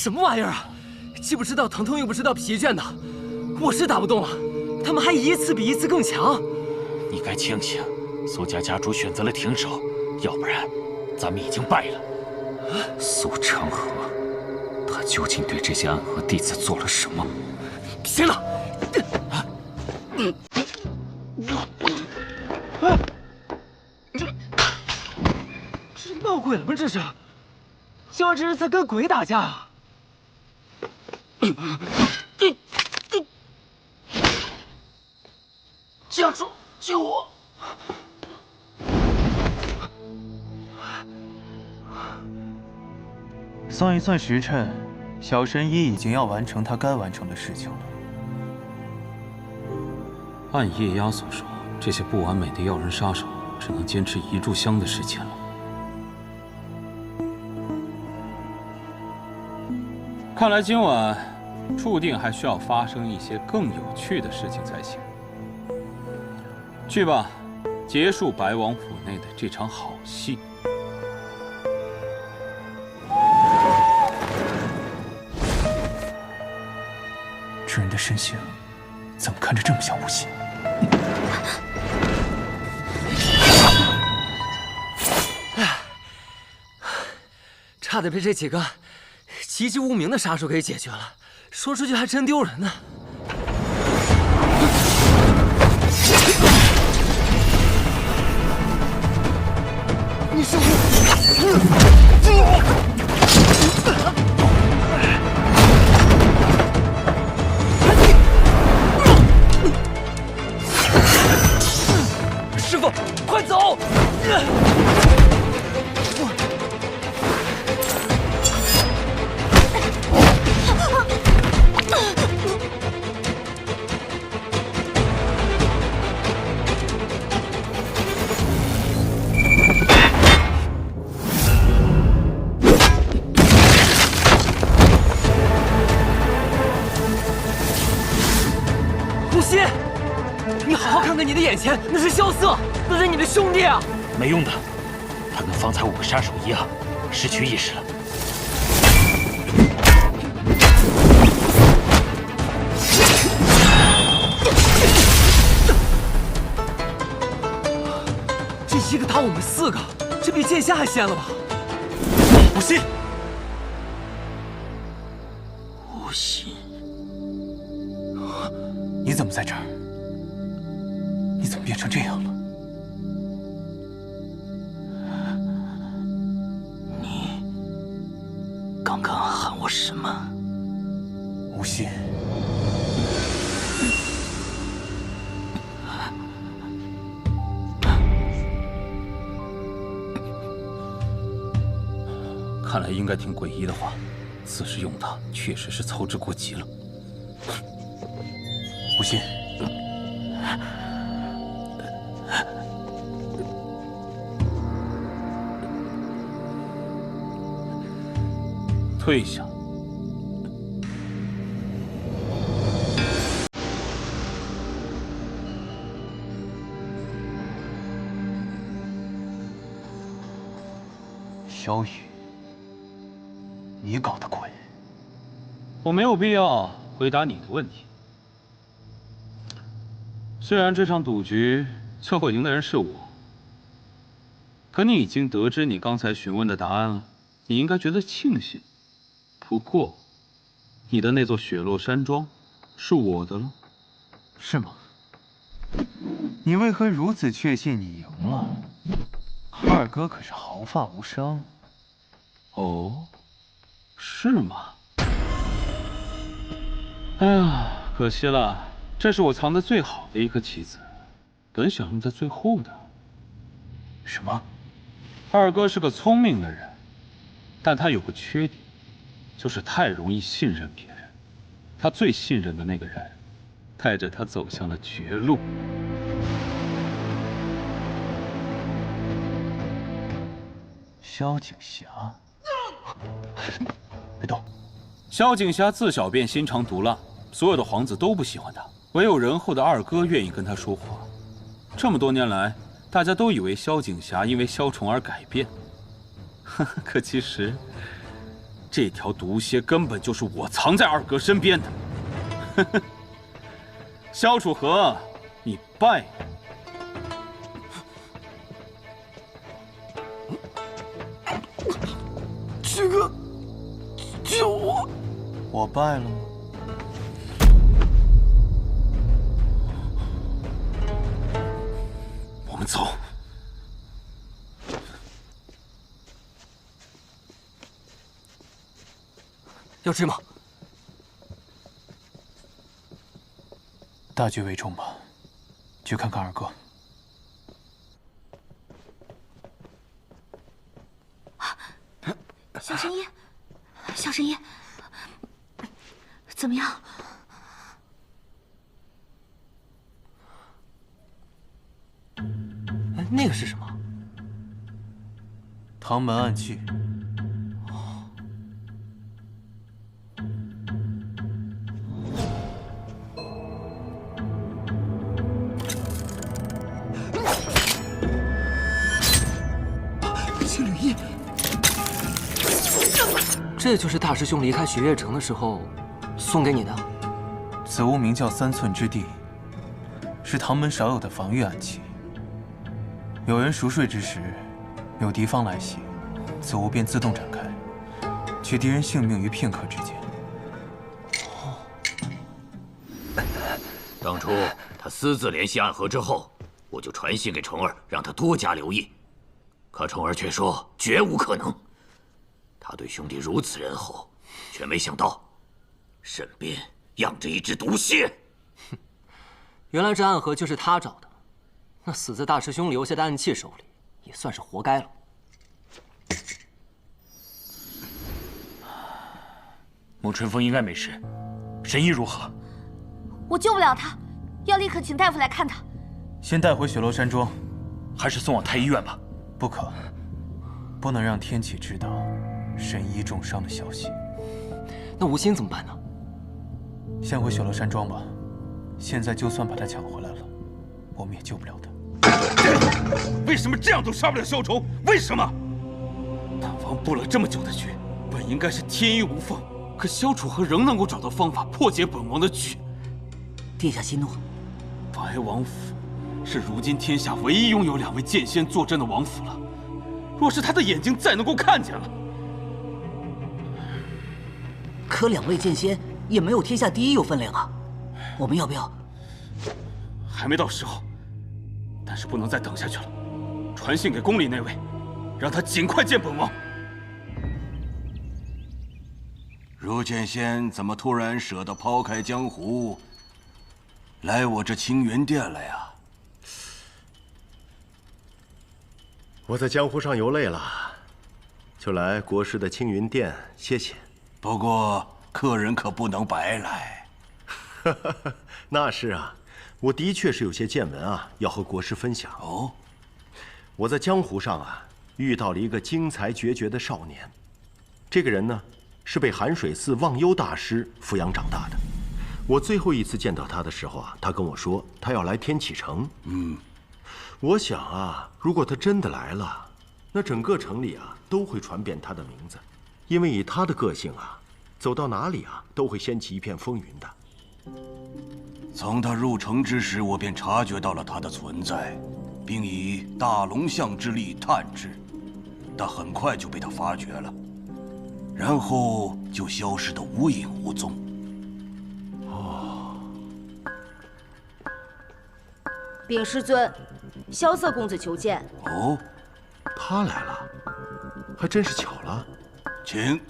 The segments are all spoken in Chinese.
什么玩意儿啊！既不知道疼痛，又不知道疲倦的，我是打不动了，他们还一次比一次更强。你该庆幸，苏家家主选择了停手，要不然咱们已经败了。苏成河，他究竟对这些暗河弟子做了什么？行了，这闹鬼了吗？这是，小儿这是在跟鬼打架啊！家主，救我！算一算时辰，小神医已经要完成他该完成的事情了。按叶押所说，这些不完美的药人杀手只能坚持1炷香的时间了。看来今晚注定还需要发生一些更有趣的事情才行。去吧，结束白王府内的这场好戏。这人的身形怎么看着这么像无心？差点被这几个籍籍无名的杀手给解决了，说出去还真丢人呢。你是师傅，快走！无心，你好好看看你的眼前，那是萧瑟，那是你的兄弟啊！没用的，他跟方才5个杀手一样，失去意识了。这一个打我们4个，这比剑仙还仙了吧？无心，无心，你怎么在这儿？你怎么变成这样了？你刚刚喊我什么？无心，看来应该听鬼医的话，此时用他确实是操之过急了。无心，退下。萧雨，你搞的鬼！我没有必要回答你的问题。虽然这场赌局最后赢的人是我，可你已经得知你刚才询问的答案了，你应该觉得庆幸。不过，你的那座雪落山庄是我的了。是吗？你为何如此确信你赢了？二哥可是毫发无伤。哦，是吗？哎呀，可惜了，这是我藏的最好的一颗棋子，本想用在最后的。什么？二哥是个聪明的人，但他有个缺点，就是太容易信任别人。他最信任的那个人，带着他走向了绝路。萧景霞，别动！萧景霞自小便心肠毒辣，所有的皇子都不喜欢她，唯有仁厚的二哥愿意跟她说话。这么多年来，大家都以为萧景霞因为萧宠而改变，可其实，这条毒蝎根本就是我藏在二哥身边的。萧楚河，你败了。师哥，救我！我败了吗？我们走。要吃吗？大局为重吧，去看看二哥。小神医，小神医，怎么样？哎，那个是什么？唐门暗器。青缕衣。这就是大师兄离开雪月城的时候送给你的。此物名叫3寸之地，是唐门少有的防御暗器。有人熟睡之时，有敌方来袭，此物便自动展开，取敌人性命于片刻之间。当初他私自联系暗河之后，我就传信给虫儿，让他多加留意。可虫儿却说绝无可能。他对兄弟如此仁厚，却没想到身边养着一只毒蝎。原来这暗河就是他找的，那死在大师兄留下的暗器手里，也算是活该了。沐春风应该没事，神医如何？我救不了他，要立刻请大夫来看他。先带回雪落山庄，还是送往太医院吧。不可，不能让天启知道神医重伤的消息。那吴昕怎么办呢？先回雪落山庄吧。现在就算把他抢回来了，我们也救不了他。为什么这样都杀不了萧崇？为什么？大王布了这么久的局，本应该是天衣无缝，可萧楚河仍能够找到方法破解本王的局。殿下息怒。白王府是如今天下唯一拥有2位剑仙坐镇的王府了。若是他的眼睛再能够看见了，可2位剑仙也没有天下第一有分量啊！我们要不要？还没到时候，但是不能再等下去了。传信给宫里那位，让他尽快见本王。如剑仙怎么突然舍得抛开江湖，来我这青云殿了呀？我在江湖上游累了，就来国师的青云殿歇歇。不过客人可不能白来。那是啊，我的确是有些见闻啊，要和国师分享。哦，我在江湖上啊遇到了一个精才绝绝的少年，这个人呢是被寒水寺忘忧大师抚养长大的。我最后一次见到他的时候啊，他跟我说他要来天启城。我想啊，如果他真的来了，那整个城里啊都会传遍他的名字，因为以他的个性啊，走到哪里啊都会掀起一片风云的。从他入城之时，我便察觉到了他的存在，并以大龙象之力探之，但很快就被他发觉了，然后就消失得无影无踪。禀师尊，萧瑟公子求见。哦，他来了，还真是巧了。请。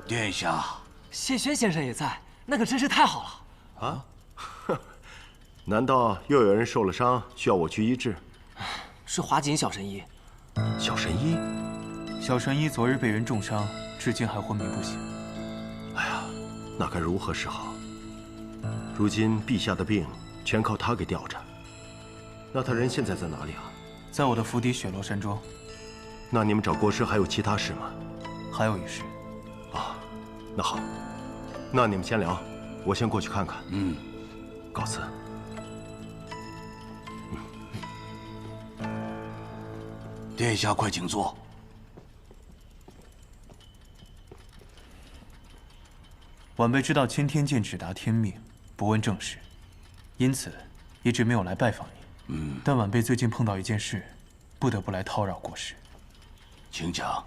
殿下，谢轩先生也在，那可真是太好了。啊？难道又有人受了伤，需要我去医治？是华锦小神医。小神医？小神医昨日被人重伤，至今还昏迷不醒。哎呀，那该如何是好？如今陛下的病全靠他给吊着。那他人现在在哪里啊？在我的府邸雪落山庄。那你们找国师还有其他事吗？还有一事。啊，那好，那你们先聊，我先过去看看。告辞。殿下，快请坐。晚辈知道钦天监只答天命，不问政事，因此一直没有来拜访您。但晚辈最近碰到一件事，不得不来叨扰国师。请讲。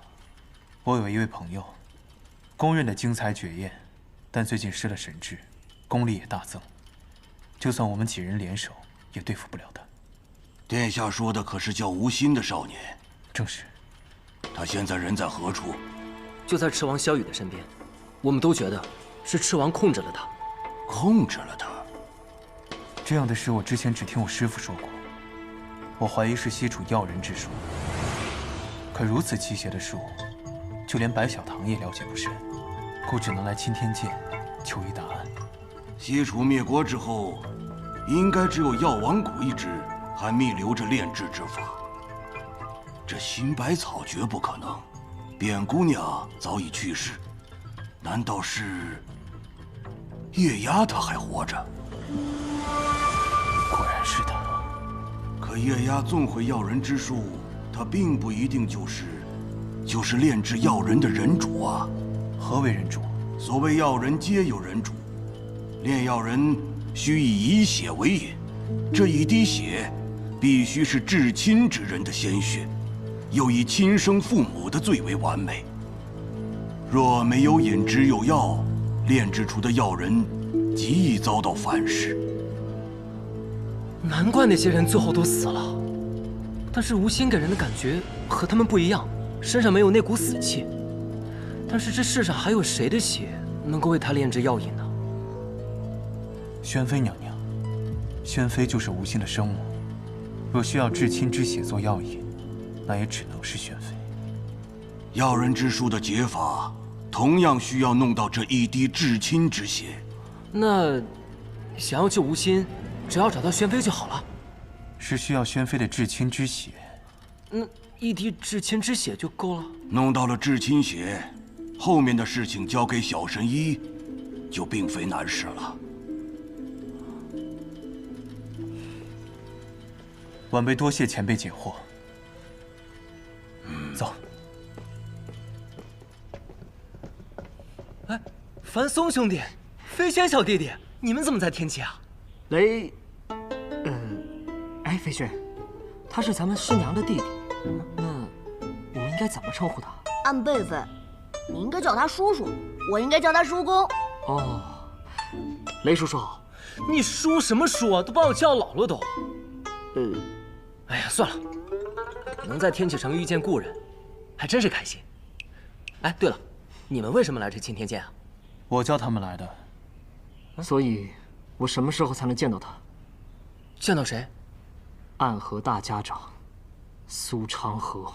我有一位朋友，公认的精才绝艳，但最近失了神智，功力也大增。就算我们几人联手，也对付不了他。殿下说的可是叫吴昕的少年？正是。他现在人在何处？就在赤王萧雨的身边。我们都觉得是赤王控制了他。控制了他？这样的事我之前只听我师父说过。我怀疑是西楚药人之术。可如此奇邪的术，就连白小棠也了解不深，故只能来钦天监求一答案。西楚灭国之后，应该只有药王谷一支还密留着炼制之法。这新百草绝不可能，卞姑娘早已去世，难道是月牙她还活着？果然是他。可月牙纵会药人之术，他并不一定就是炼制药人的人主啊。何为人主？所谓药人皆有人主，炼药人需以血为引，这一滴血必须是至亲之人的鲜血，又以亲生父母的最为完美。若没有引，只有药，炼制出的药人极易遭到反噬。难怪那些人最后都死了。但是吴昕给人的感觉和他们不一样，身上没有那股死气。但是这世上还有谁的血能够为他炼制药引呢？宣妃娘娘，宣妃就是吴昕的生母，若需要至亲之血做药引，那也只能是宣妃。药人之术的解法，同样需要弄到这一滴至亲之血。那想要救吴昕，只要找到宣妃就好了。是需要宣妃的至亲之血。一滴至亲之血就够了。弄到了至亲血，后面的事情交给小神医，就并非难事了。晚辈多谢前辈解惑。走。哎，樊松兄弟，飞轩小弟弟，你们怎么在天启啊？雷，飞轩，他是咱们师娘的弟弟，那我们应该怎么称呼他？按辈分，你应该叫他叔叔，我应该叫他叔公。哦，雷叔叔好。你叔什么叔啊？都把我叫老了都。哎呀，算了，能在天启城遇见故人，还真是开心。哎，对了，你们为什么来这钦天监啊？我叫他们来的。所以，我什么时候才能见到他？见到谁？暗河大家长，苏长河。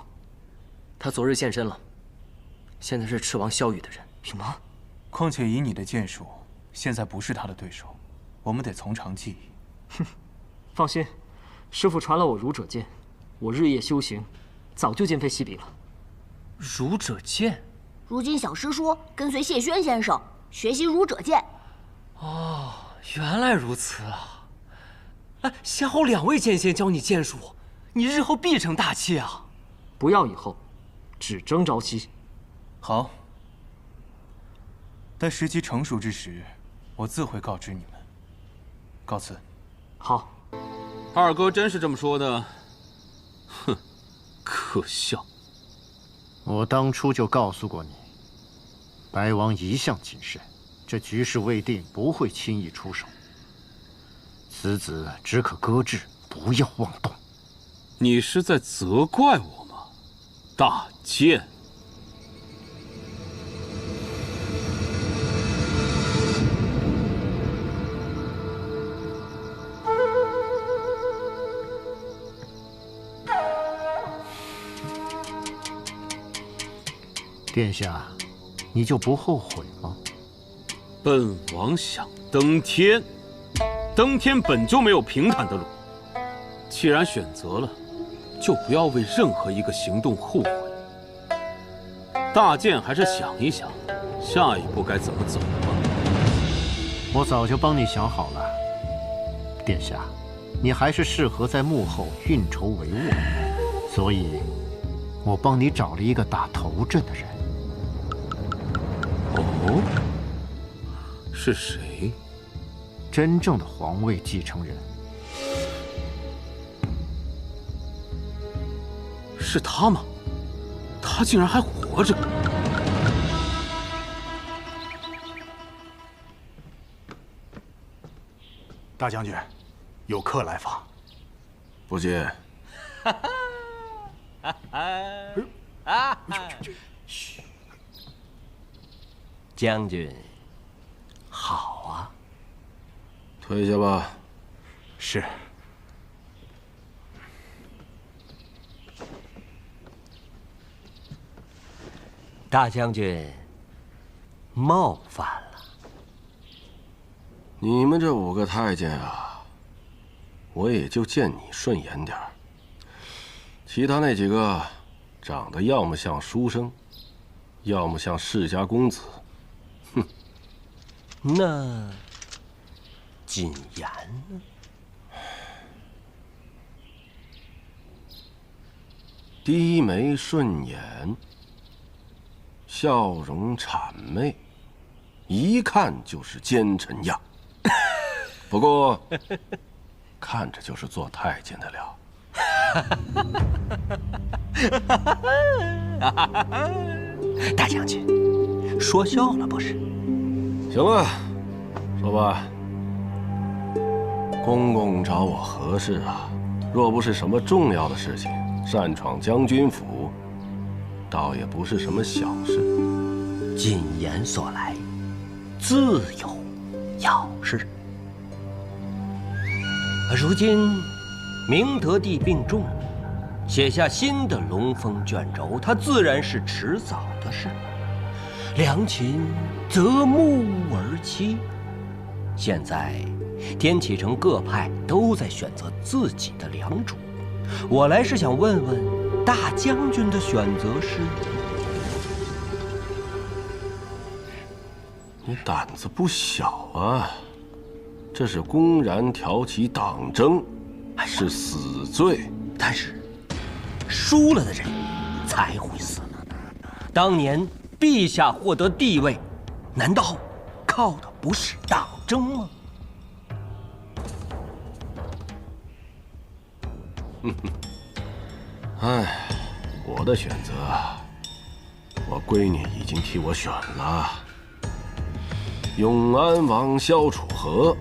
他昨日现身了，现在是赤王萧雨的人。什么？况且以你的剑术，现在不是他的对手，我们得从长计议。哼，放心，师父传了我儒者剑，我日夜修行，早就今非昔比了。儒者剑？如今小师说跟随谢轩先生学习儒者剑。哦，原来如此啊！哎，先后2位剑仙教你剑术，你日后必成大器啊！不要以后，只争朝夕。好，待时机成熟之时，我自会告知你们。告辞。好。二哥真是这么说的？哼，可笑！我当初就告诉过你，白王一向谨慎，这局势未定，不会轻易出手。此子只可搁置，不要妄动。你是在责怪我吗？大贱！殿下，你就不后悔吗？本王想登天，登天本就没有平坦的路。既然选择了，就不要为任何一个行动后悔。大剑还是想一想，下一步该怎么走吧。我早就帮你想好了，殿下，你还是适合在幕后运筹帷幄，所以，我帮你找了一个打头阵的人。哦，是谁？真正的皇位继承人。是他吗？他竟然还活着！大将军，有客来访。不接。嘘，将军，好啊。退下吧。是。大将军，冒犯了。你们这5个太监啊，我也就见你顺眼点儿。其他那几个，长得要么像书生，要么像世家公子。哼。那谨言呢？低眉顺眼，笑容谄媚，一看就是奸臣样。不过，看着就是做太监的料。大将军，说笑了不是？行了，说吧。公公找我何事啊？若不是什么重要的事情，擅闯将军府，倒也不是什么小事。谨言所来，自有要事。如今明德帝病重，写下新的龙凤卷轴，它自然是迟早的事。良禽择木而栖。现在天启城各派都在选择自己的良主，我来是想问问大将军的选择是？你胆子不小啊！这是公然挑起党争，是死罪。但是输了的人才会死呢。当年陛下获得帝位，难道靠的不是党争吗？哎，我的选择，我闺女已经替我选了。永安王萧楚河，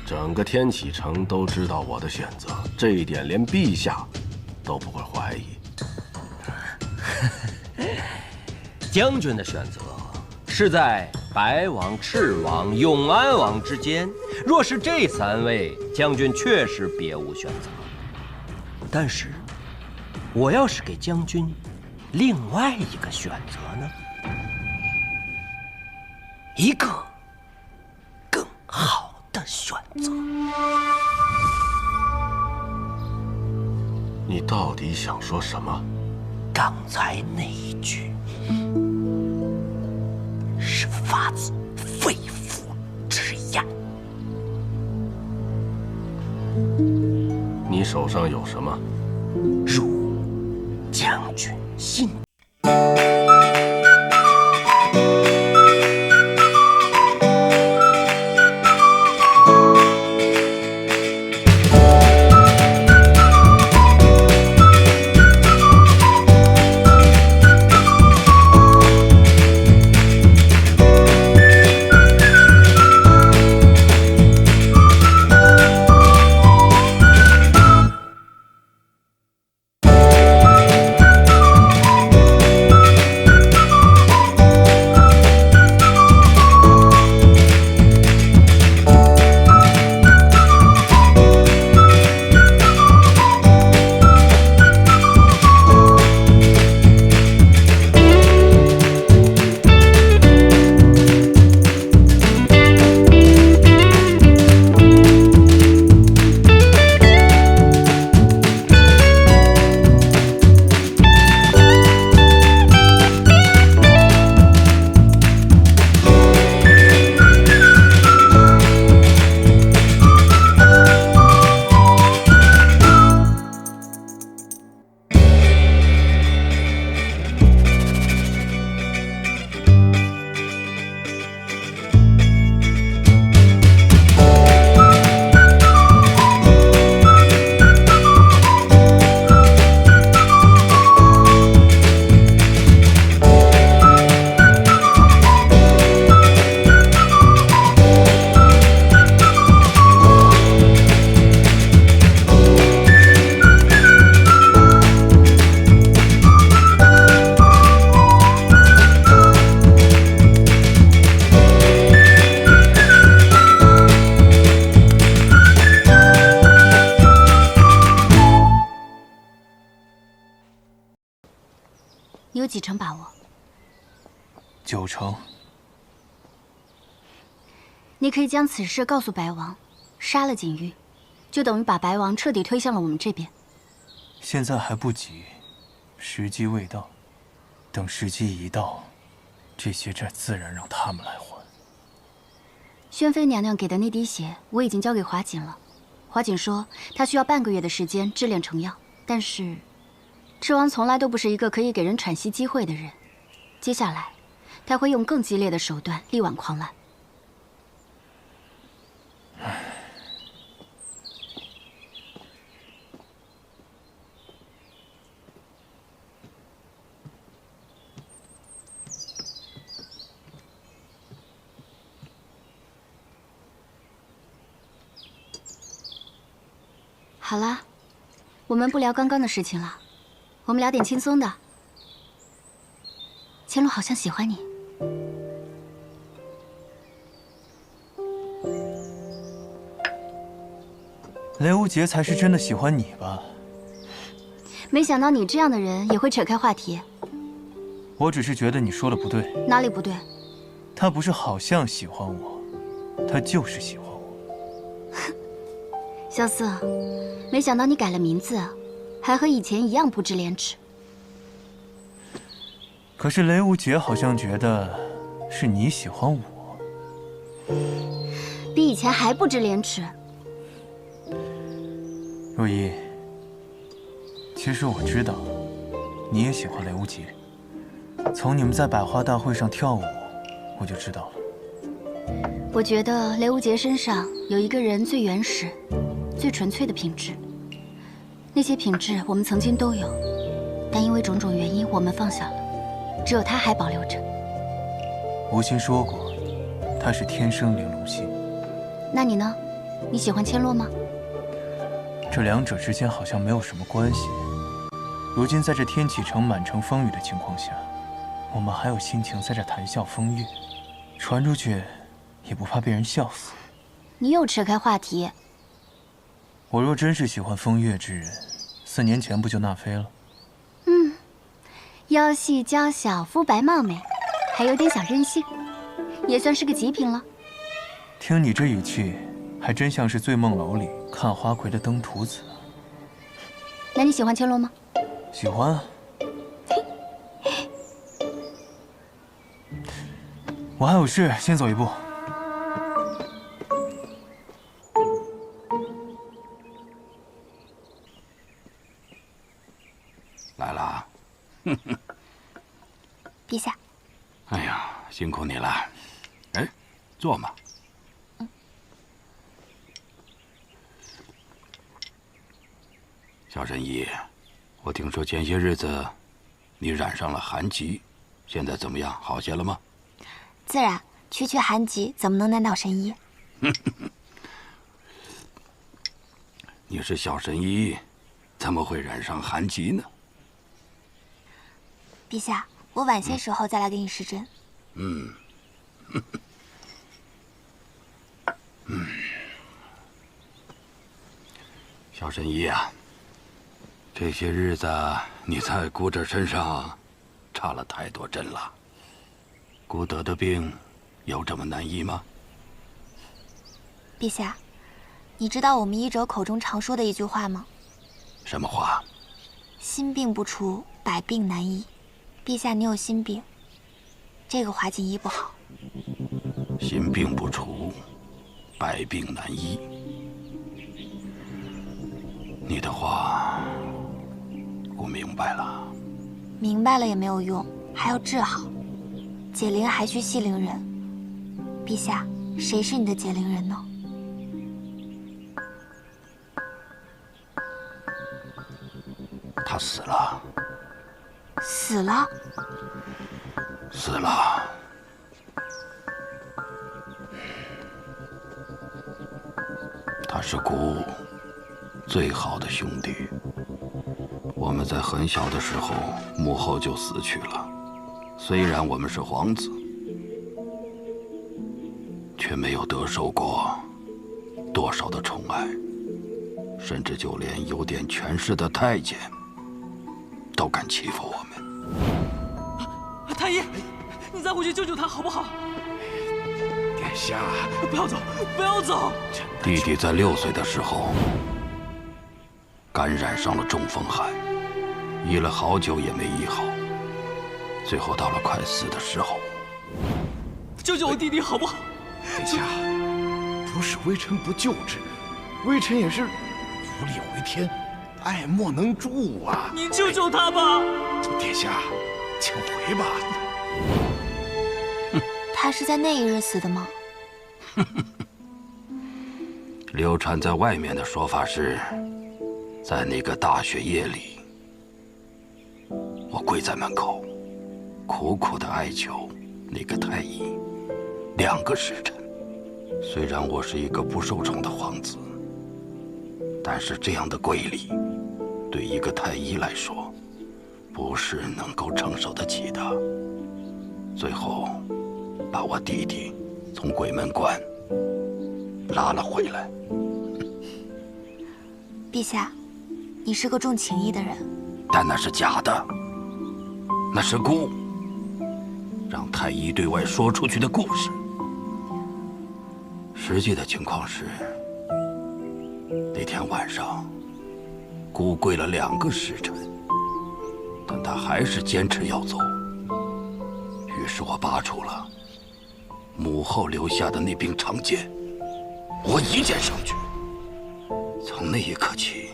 整个天启城都知道我的选择，这一点连陛下都不会怀疑。将军的选择是在白王、赤王、永安王之间，若是这3位，将军确实别无选择。但是，我要是给将军另外一个选择呢？一个更好的选择。你到底想说什么？刚才那一句是发自肺腑之言。你手上有什么？如将军心。你有几成把握？9成。你可以将此事告诉白王，杀了锦玉，就等于把白王彻底推向了我们这边。现在还不急，时机未到。等时机一到，这些债自然让他们来还。宣妃娘娘给的那滴血，我已经交给华锦了。华锦说，她需要半个月的时间制炼成药，但是，赤王从来都不是一个可以给人喘息机会的人。接下来，他会用更激烈的手段力挽狂澜。好了，我们不聊刚刚的事情了，我们聊点轻松的。千洛好像喜欢你。雷无杰才是真的喜欢你吧？没想到你这样的人也会扯开话题。我只是觉得你说的不对。哪里不对？他不是好像喜欢我，他就是喜欢我。萧瑟，没想到你改了名字，还和以前一样不知廉耻。可是雷无杰好像觉得是你喜欢我，比以前还不知廉耻。若依，其实我知道，你也喜欢雷无杰。从你们在百花大会上跳舞，我就知道了。我觉得雷无杰身上有一个人最原始、最纯粹的品质。那些品质我们曾经都有，但因为种种原因，我们放下了。只有他还保留着。吴昕说过，他是天生玲珑心。那你呢？你喜欢千洛吗？这两者之间好像没有什么关系。如今在这天启城满城风雨的情况下，我们还有心情在这谈笑风月，传出去也不怕被人笑死。你又扯开话题。我若真是喜欢风月之人，4年前不就纳妃了？腰细娇小，肤白貌美，还有点小任性，也算是个极品了。听你这语气，还真像是醉梦楼里看花魁的登徒子。那你喜欢千洛吗？喜欢啊。我还有事，先走一步。来了。陛下，哎呀，辛苦你了。哎，坐嘛。小神医，我听说前些日子你染上了寒疾，现在怎么样？好些了吗？自然，区区寒疾怎么能难倒神医？你是小神医，怎么会染上寒疾呢？陛下，我晚些时候再来给你施针。小神医啊，这些日子你在姑侄身上插了太多针了。姑得的病有这么难医吗？陛下，你知道我们医者口中常说的一句话吗？什么话？心病不除，百病难医。陛下，你有心病，这个华锦医不好。心病不除，百病难医。你的话，我明白了。明白了也没有用，还要治好。解铃还须系铃人。陛下，谁是你的解铃人呢？他死了。死了？死了。他是姑最好的兄弟。我们在很小的时候，母后就死去了。虽然我们是皇子，却没有得受过多少的宠爱，甚至就连有点权势的太监都敢欺负我们。太医，你再回去救救他好不好？殿下，不要走，不要走！弟弟在6岁的时候感染上了中风寒，医了好久也没医好，最后到了快死的时候。救救我弟弟好不好？殿下，不是微臣不救治，微臣也是无力回天，爱莫能助啊！你救救他吧！殿下，请回吧。他是在那一日死的吗？流传在外面的说法是，在那个大雪夜里，我跪在门口，苦苦地哀求那个太医2个时辰。虽然我是一个不受宠的皇子，但是这样的跪礼，对一个太医来说，不是能够承受得起的。最后，把我弟弟从鬼门关拉了回来。陛下，你是个重情义的人，但那是假的，那是姑让太医对外说出去的故事。实际的情况是，那天晚上，姑跪了2个时辰，但她还是坚持要走。于是我拔出了母后留下的那柄长剑，我一剑上去。从那一刻起，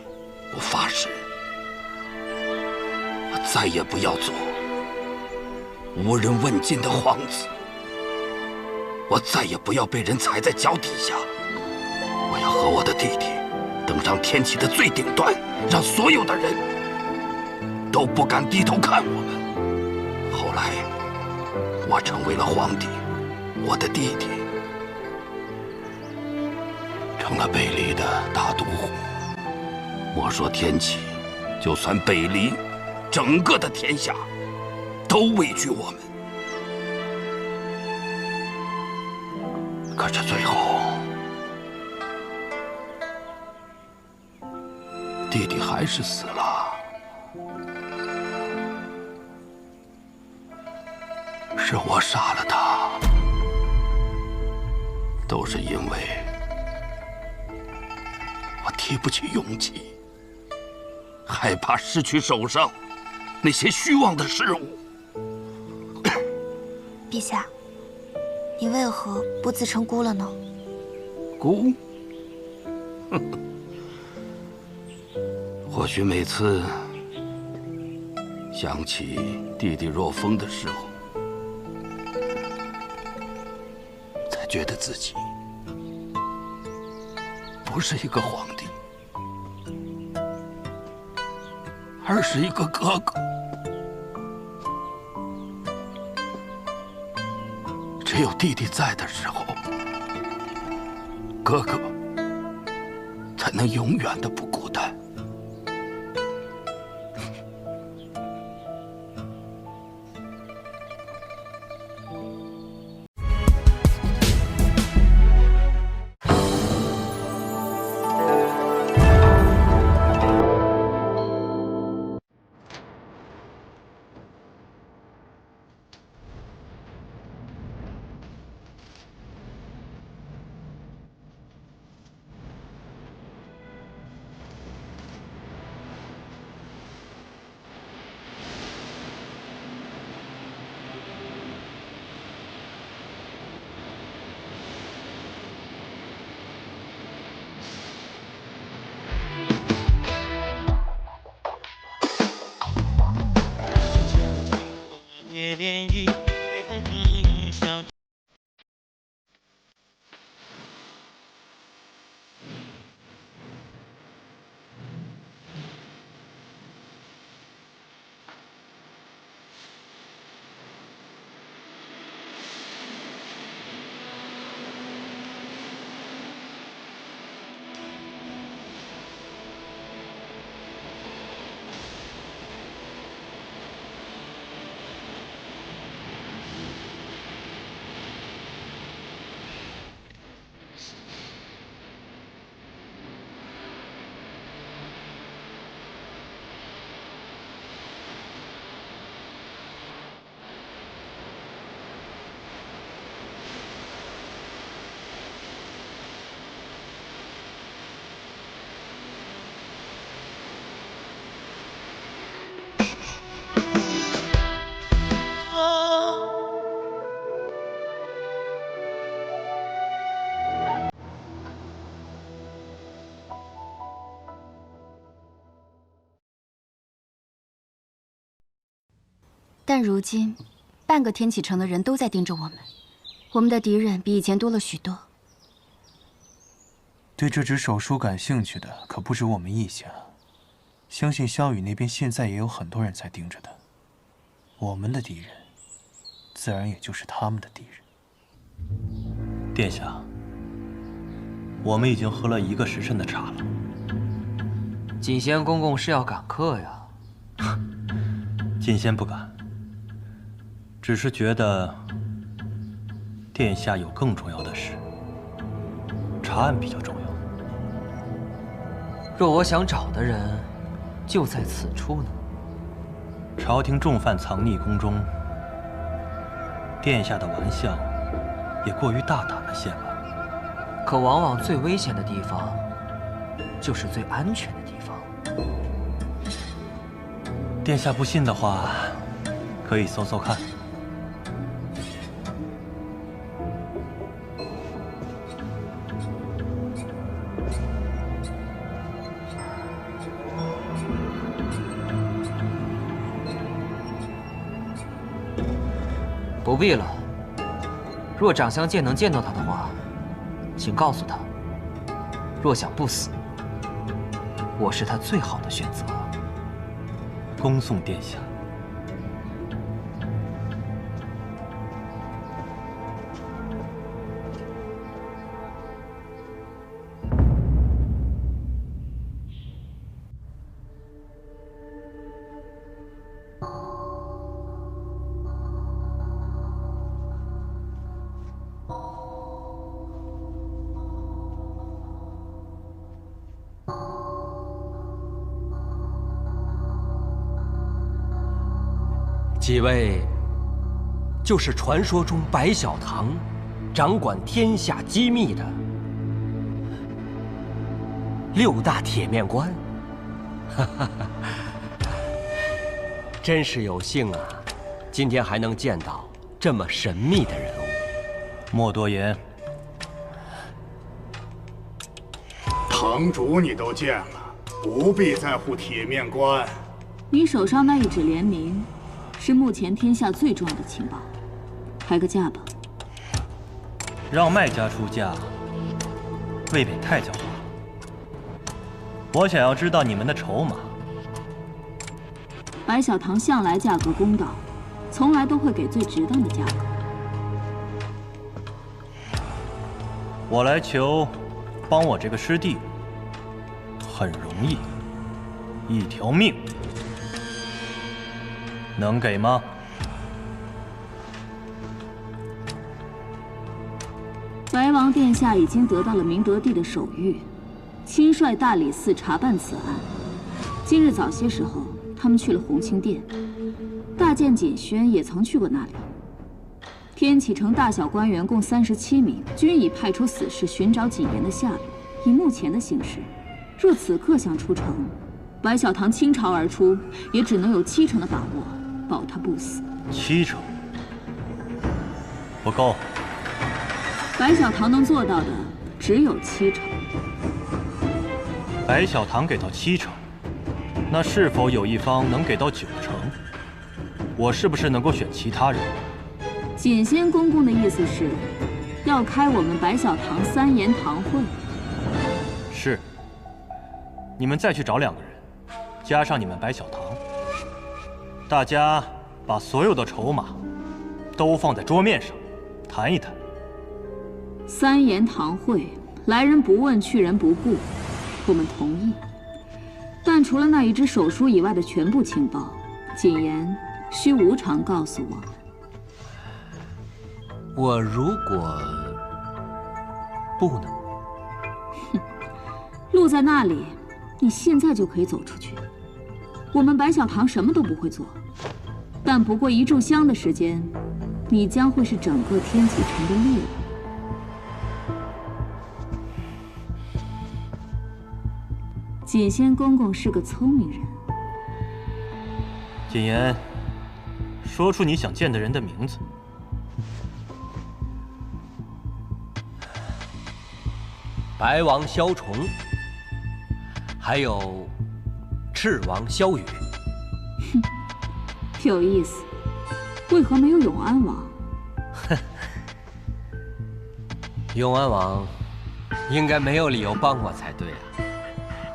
我发誓，我再也不要做无人问津的皇子。我再也不要被人踩在脚底下。我要和我的弟弟登上天启的最顶端，让所有的人都不敢低头看我们。后来，我成为了皇帝，我的弟弟成了北黎的大都护。莫说天启，就算北黎，整个的天下都畏惧我们。可是最后，弟弟还是死了。是我杀了他，都是因为我提不起勇气，害怕失去手上那些虚妄的事物。陛下，你为何不自称姑了呢？姑？或许每次想起弟弟若风的时候，才觉得自己不是一个皇帝，而是一个哥哥。只有弟弟在的时候，哥哥才能永远的不孤单。但如今，半个天启城的人都在盯着我们，我们的敌人比以前多了许多。对这纸手书感兴趣的可不止我们一家，相信萧雨那边现在也有很多人在盯着他。我们的敌人，自然也就是他们的敌人。殿下，我们已经喝了1个时辰的茶了。锦仙公公是要赶客呀？锦仙不敢，只是觉得殿下有更重要的事，查案比较重要。若我想找的人就在此处呢？朝廷重犯藏匿宫中，殿下的玩笑也过于大胆了些吧？可往往最危险的地方，就是最安全的地方。殿下不信的话，可以搜搜看。不必了。若长相剑能见到他的话，请告诉他，若想不死，我是他最好的选择。恭送殿下。几位，就是传说中白小堂，掌管天下机密的6大铁面关。哈哈哈，真是有幸啊！今天还能见到这么神秘的人物。莫多言，堂主你都见了，不必在乎铁面关。你手上那一纸联名，是目前天下最重要的情报，开个价吧。让卖家出价，未免太狡猾。我想要知道你们的筹码。白小堂向来价格公道，从来都会给最值当的价格。我来求帮我这个师弟，很容易，1条命。能给吗？白王殿下已经得到了明德帝的手谕，亲率大理寺查办此案。今日早些时候，他们去了红清殿，大监锦轩也曾去过那里。天启城大小官员共37名，均已派出死士寻找锦言的下落。以目前的形势，若此刻想出城，白小堂倾巢而出，也只能有70%的把握保他不死。70%不够。白小堂能做到的只有70%。白小堂给到70%，那是否有一方能给到90%？我是不是能够选其他人？锦仙公公的意思是，要开我们白小堂3言堂会。是。你们再去找2个人，加上你们白小堂，大家把所有的筹码都放在桌面上，谈一谈。3言堂会，来人不问，去人不顾，我们同意。但除了那一纸手书以外的全部情报，谨言需无偿告诉我们。我如果不能，哼，路在那里，你现在就可以走出去。我们白小堂什么都不会做，但不过1炷香的时间，你将会是整个天启城的猎物。锦仙公公是个聪明人。谨言，说出你想见的人的名字。白王萧崇，还有赤王萧雨。哼，有意思。为何没有永安王？永安王应该没有理由帮我才对啊。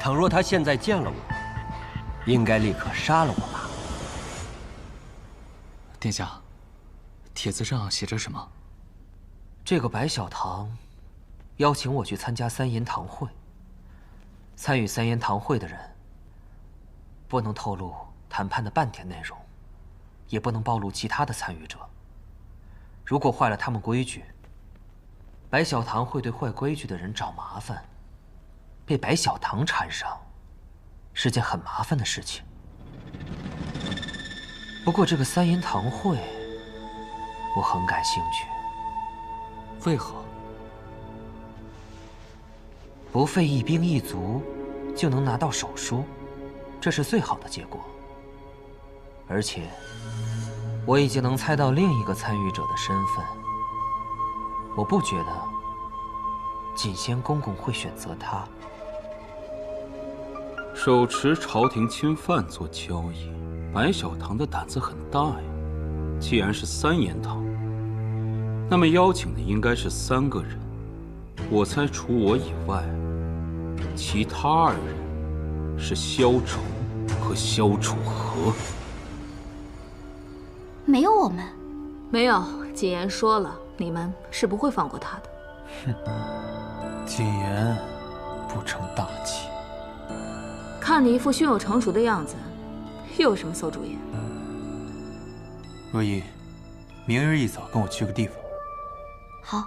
倘若他现在见了我，应该立刻杀了我吧。殿下，帖子上写着什么？这个白小棠邀请我去参加三言堂会。参与三言堂会的人，不能透露谈判的半点内容，也不能暴露其他的参与者。如果坏了他们规矩，白小棠会对坏规矩的人找麻烦，被白小棠缠上，是件很麻烦的事情。不过这个三言堂会，我很感兴趣。为何？不费一兵一卒就能拿到手书，这是最好的结果。而且，我已经能猜到另一个参与者的身份。我不觉得锦仙公公会选择他。手持朝廷钦犯做交易，白小棠的胆子很大呀。既然是三言堂，那么邀请的应该是3个人。我猜除我以外，其他2人是萧愁和萧楚河。没有我们，没有。谨言说了，你们是不会放过他的。哼，谨言不成大器。看你一副胸有成竹的样子，又有什么馊主意？若依，明日一早跟我去个地方。好。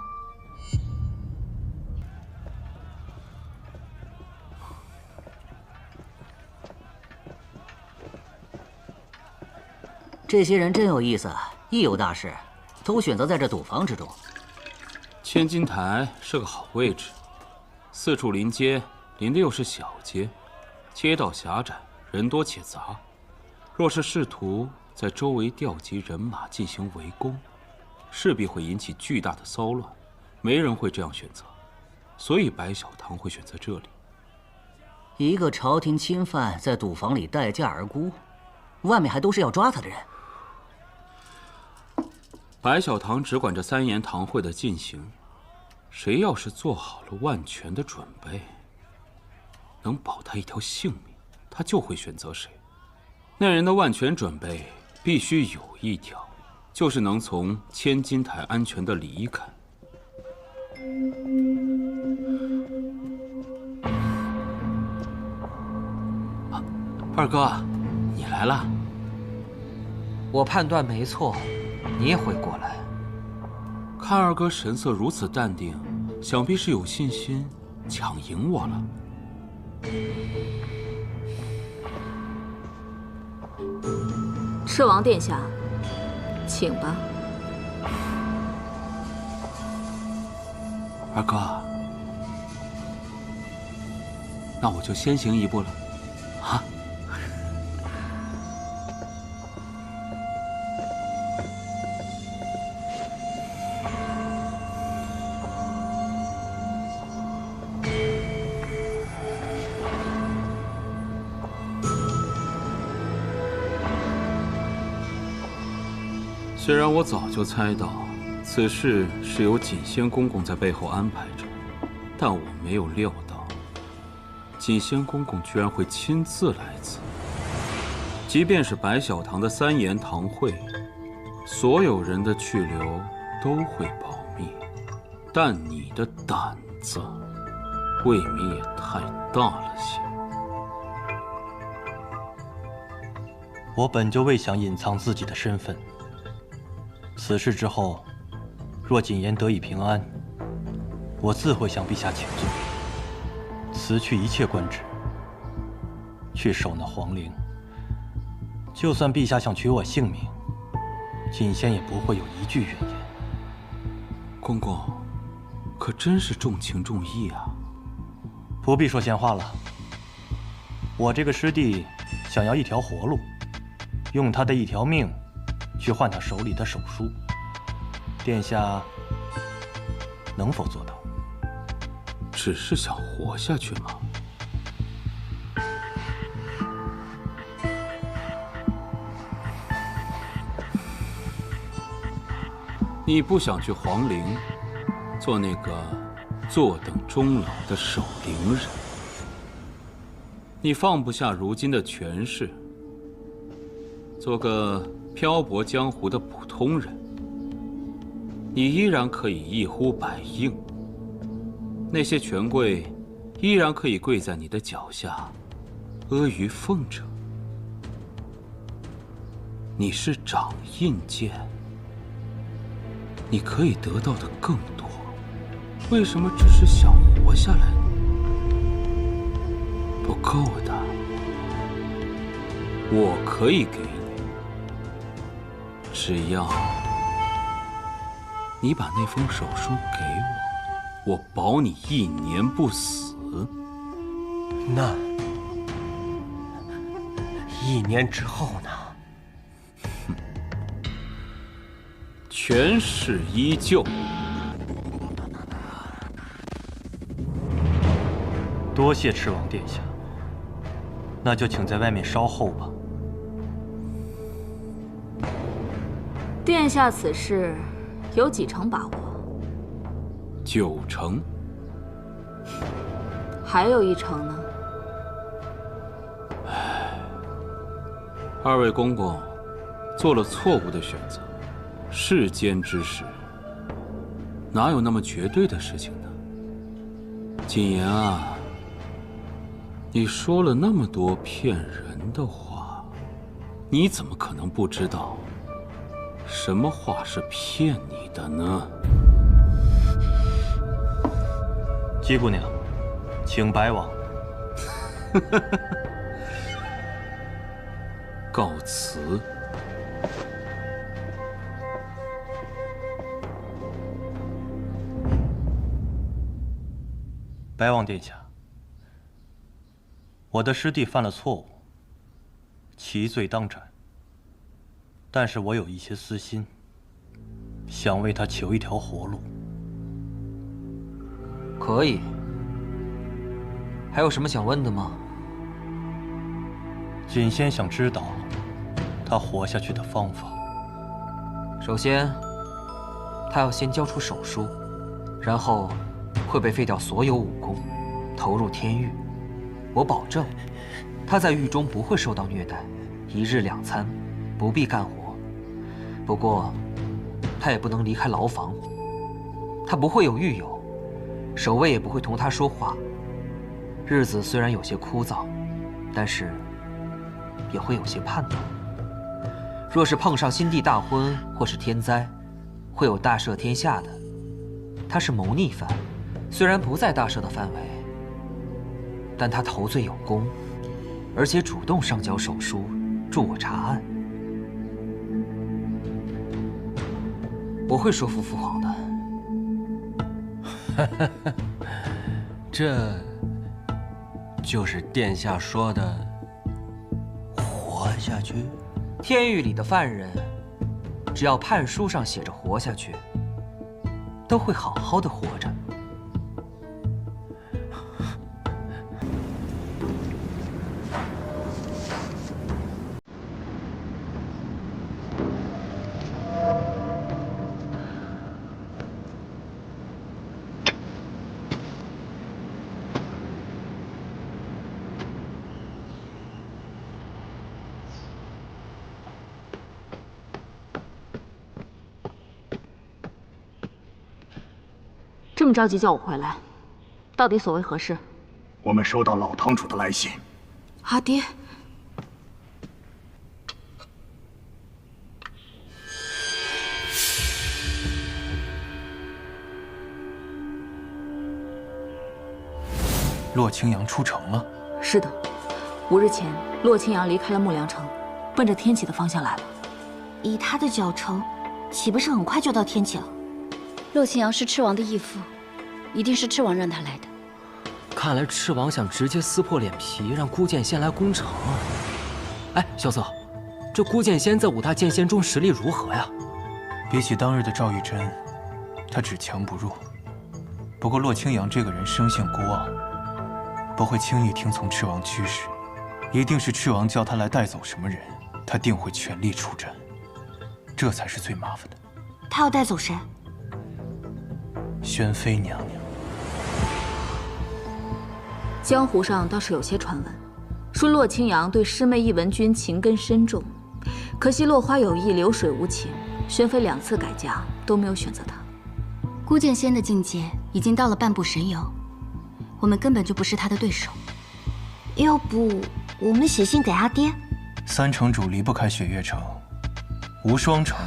这些人真有意思，一有大事，都选择在这赌坊之中。千金台是个好位置，四处临街，临的又是小街，街道狭窄，人多且杂。若是试图在周围调集人马进行围攻，势必会引起巨大的骚乱，没人会这样选择，所以白小棠会选择这里。一个朝廷钦犯在赌坊里待价而沽，外面还都是要抓他的人。白小棠只管这三言堂会的进行，谁要是做好了万全的准备，能保他一条性命，他就会选择谁。那人的万全准备必须有一条，就是能从千金台安全的离开。二哥，你来了。我判断没错，你也会过来。看二哥神色如此淡定，想必是有信心抢赢我了。赤王殿下，请吧。二哥，那我就先行一步了，啊？虽然我早就猜到此事是由锦仙公公在背后安排着，但我没有料到锦仙公公居然会亲自来此。即便是白小棠的三言堂会，所有人的去留都会保密，但你的胆子未免也太大了些。我本就未想隐藏自己的身份。此事之后，若谨言得以平安，我自会向陛下请罪，辞去一切官职，去守那皇陵。就算陛下想取我性命，谨仙也不会有一句怨言。公公，可真是重情重义啊！不必说闲话了。我这个师弟想要一条活路，用他的一条命去换他手里的手书，殿下能否做到？只是想活下去吗？你不想去皇陵，做那个坐等终老的守陵人。你放不下如今的权势，做个漂泊江湖的普通人。你依然可以一呼百应，那些权贵依然可以跪在你的脚下，阿谀奉承。你是掌印剑，你可以得到的更多，为什么只是想活下来呢？不够的，我可以给你，只要你把那封手书给我，我保你1年不死。那1年之后呢？权势依旧。多谢赤王殿下，那就请在外面稍候吧。殿下此事有几成把握？9成。还有1成呢？二位公公做了错误的选择。世间之事，哪有那么绝对的事情呢？谨言啊，你说了那么多骗人的话，你怎么可能不知道什么话是骗你的呢？姬姑娘，请白往。告辞。白王殿下，我的师弟犯了错误，其罪当斩。但是我有一些私心，想为他求一条活路。可以。还有什么想问的吗？谨仙想知道他活下去的方法。首先，他要先交出手书，然后会被废掉所有武功，投入天狱。我保证，他在狱中不会受到虐待，1日2餐，不必干活。不过，他也不能离开牢房。他不会有狱友，守卫也不会同他说话。日子虽然有些枯燥，但是也会有些盼头。若是碰上新帝大婚或是天灾，会有大赦天下的。他是谋逆犯，虽然不在大赦的范围，但他头罪有功，而且主动上交手书，助我查案。我会说服父皇的。这就是殿下说的活下去。天狱里的犯人，只要判书上写着活下去，都会好好的活着。这么着急叫我回来，到底所为何事？我们收到老堂主的来信。阿爹，洛清扬出城了。是的，5日前，洛清扬离开了木良城，奔着天启的方向来了。以他的脚程，岂不是很快就到天启了？洛清扬是赤王的义父，一定是赤王让他来的。看来赤王想直接撕破脸皮，让孤剑仙来攻城啊！哎，萧瑟，这孤剑仙在5大剑仙中实力如何呀？比起当日的赵玉珍，他只强不弱。不过洛清扬这个人生性孤傲，不会轻易听从赤王驱使，一定是赤王叫他来带走什么人，他定会全力出战，这才是最麻烦的。他要带走谁？宣妃娘娘。江湖上倒是有些传闻，说洛清扬对师妹易文君情根深重，可惜落花有意，流水无情。宣妃2次改嫁都没有选择他。孤剑仙的境界已经到了半步神游，我们根本就不是他的对手。要不我们写信给阿爹？三城主离不开雪月城，无双城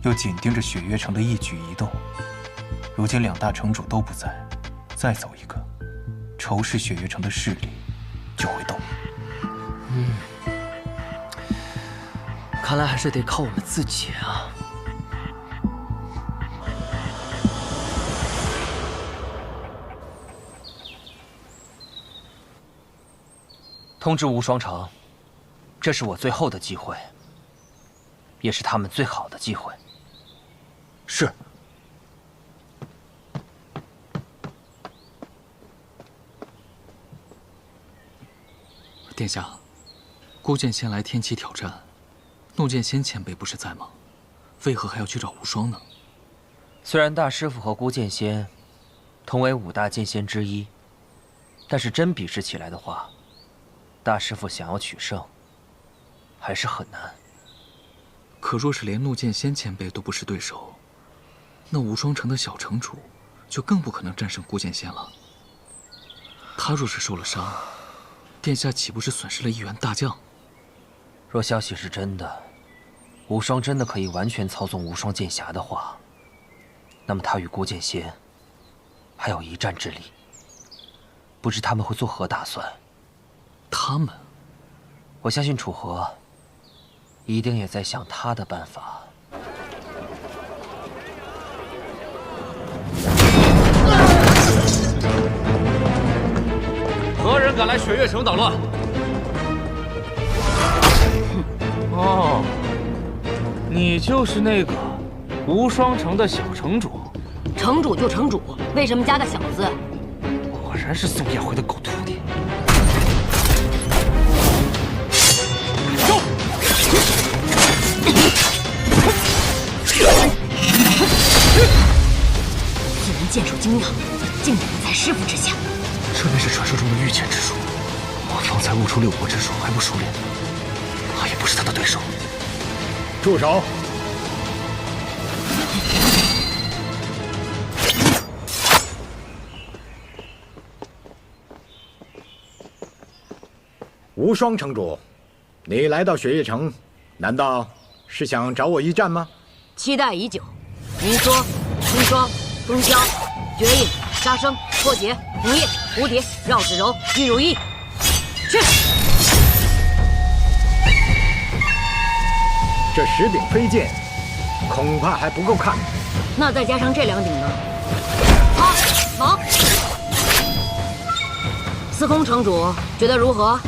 又紧盯着雪月城的一举一动。如今2大城主都不在，再走一个，仇视雪月城的势力就会动。看来还是得靠我们自己啊。通知无双城，这是我最后的机会，也是他们最好的机会。是。殿下，孤剑仙来天启挑战，怒剑仙前辈不是在吗？为何还要去找无双呢？虽然大师傅和孤剑仙同为5大剑仙之一，但是真比试起来的话，大师傅想要取胜，还是很难。可若是连怒剑仙前辈都不是对手，那无双城的小城主就更不可能战胜孤剑仙了。他若是受了伤，殿下岂不是损失了1员大将？若消息是真的，无双真的可以完全操纵无双剑匣的话，那么他与孤剑仙还有一战之力。不知他们会作何打算？他们，我相信楚河一定也在想他的办法。何人敢来雪月城捣乱？哦，你就是那个无双城的小城主。城主就城主，为什么加个小字？果然是宋叶回的狗徒弟。走！既然剑术精妙，竟敢在师傅之下。这便是传说中的御剑之术。我方才悟出6国之术，还不熟练，怕也不是他的对手。住手！无双城主，你来到雪月城，难道是想找我一战吗？期待已久。银霜、青霜、风萧、绝印、杀生、破解、红叶、蝴蝶、绕指柔、玉如意，去！这10柄飞剑，恐怕还不够看。那再加上这2顶呢？好，忙！司空城主觉得如何？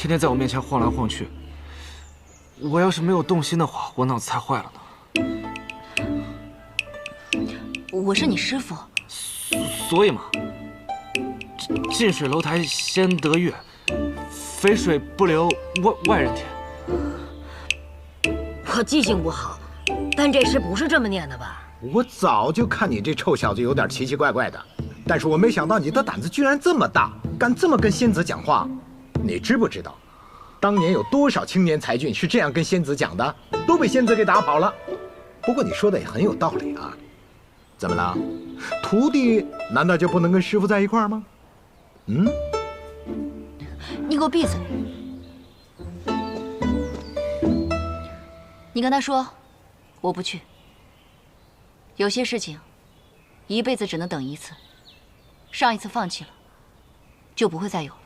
天天在我面前晃来晃去。我要是没有动心的话，我脑子才坏了呢。我是你师傅，所以嘛，近水楼台先得月，肥水不流外人田。我记性不好，但这诗不是这么念的吧？我早就看你这臭小子有点奇奇怪怪的，但是我没想到你的胆子居然这么大，敢这么跟仙子讲话。你知不知道，当年有多少青年才俊是这样跟仙子讲的，都被仙子给打跑了。不过你说的也很有道理啊。怎么了？徒弟难道就不能跟师傅在一块儿吗？嗯？你给我闭嘴！你跟他说，我不去。有些事情，一辈子只能等一次，上一次放弃了，就不会再有了。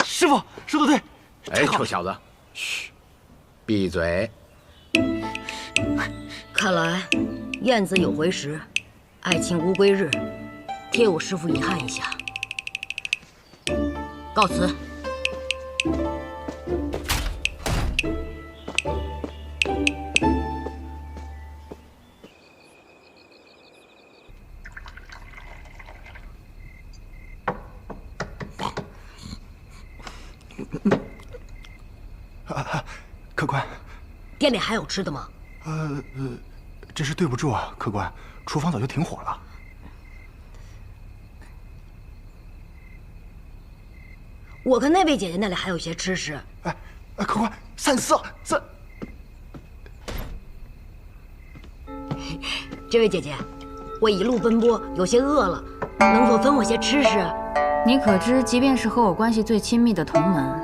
师傅说的对。哎，臭小子，嘘，闭嘴！看来燕子有回时，爱卿无归日，替我师父遗憾一下。告辞。客官，店里还有吃的吗？真是对不住啊，客官，厨房早就停火了。我跟那位姐姐那里还有些吃食。客官，3思3。这位姐姐，我一路奔波，有些饿了，能否分我些吃食？你可知，即便是和我关系最亲密的同门，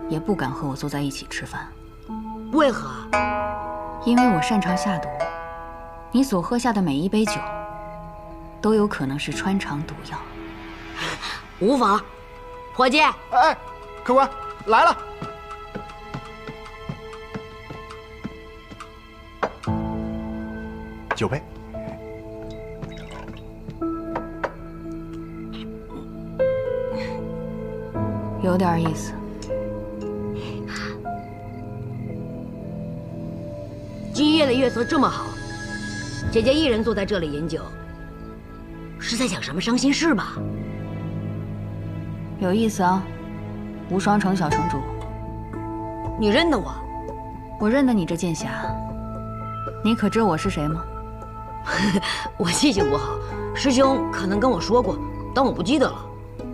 也不敢和我坐在一起吃饭。为何？因为我擅长下毒，你所喝下的每一杯酒，都有可能是穿肠毒药。无妨，伙计。哎，客官来了。酒杯。有点意思。今夜的月色这么好，姐姐一人坐在这里饮酒，是在讲什么伤心事吧？有意思啊，无双城小城主。你认得我？我认得你这剑侠。你可知我是谁吗？我记性不好，师兄可能跟我说过，但我不记得了。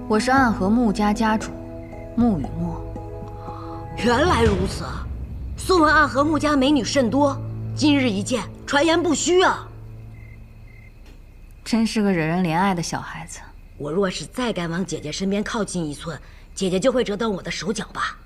我是暗河穆家家主穆雨墨。原来如此，素闻暗河穆家美女甚多，今日一见，传言不虚啊！真是个惹人怜爱的小孩子。我若是再敢往姐姐身边靠近一寸，姐姐就会折断我的手脚吧。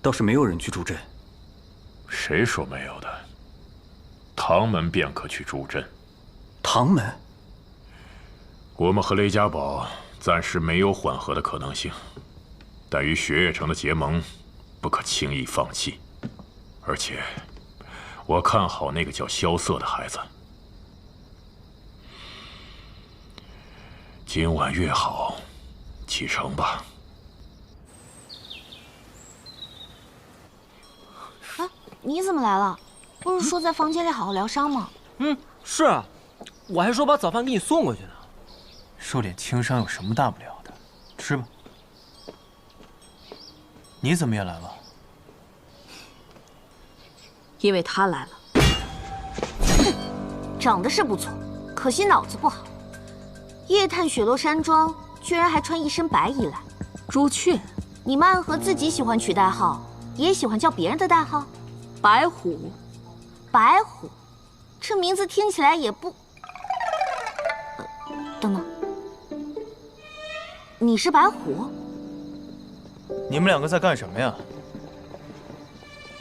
倒是没有人去助阵。谁说没有的？唐门便可去助阵。唐门？我们和雷家堡暂时没有缓和的可能性，但与雪月城的结盟不可轻易放弃。而且，我看好那个叫萧瑟的孩子。今晚约好，启程吧。啊，你怎么来了？不是说在房间里好好疗伤吗？是啊，我还说把早饭给你送过去呢。受点轻伤有什么大不了的？吃吧。你怎么也来了？因为他来了。哼，长得是不错，可惜脑子不好。夜探雪落山庄，居然还穿一身白衣来。朱雀，你们暗河自己喜欢取代号，也喜欢叫别人的代号？白虎。白虎，这名字听起来也不……等等，你是白虎？你们两个在干什么呀？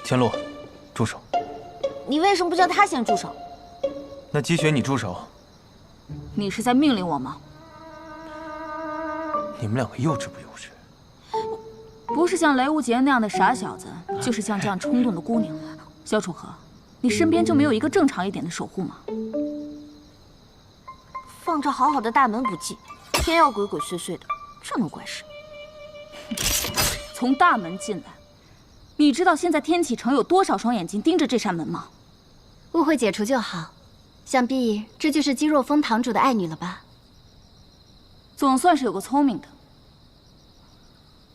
千洛，住手！你为什么不叫他先住手？那积雪，你住手！你是在命令我吗？你们两个幼稚不幼稚？不是像雷无杰那样的傻小子，就是像这样冲动的姑娘。萧楚河，你身边就没有一个正常一点的守护吗？放着好好的大门不计，偏要鬼鬼祟祟的，这么怪事。从大门进来，你知道现在天启城有多少双眼睛盯着这扇门吗？误会解除就好。想必这就是姬若风堂主的爱女了吧？总算是有个聪明的。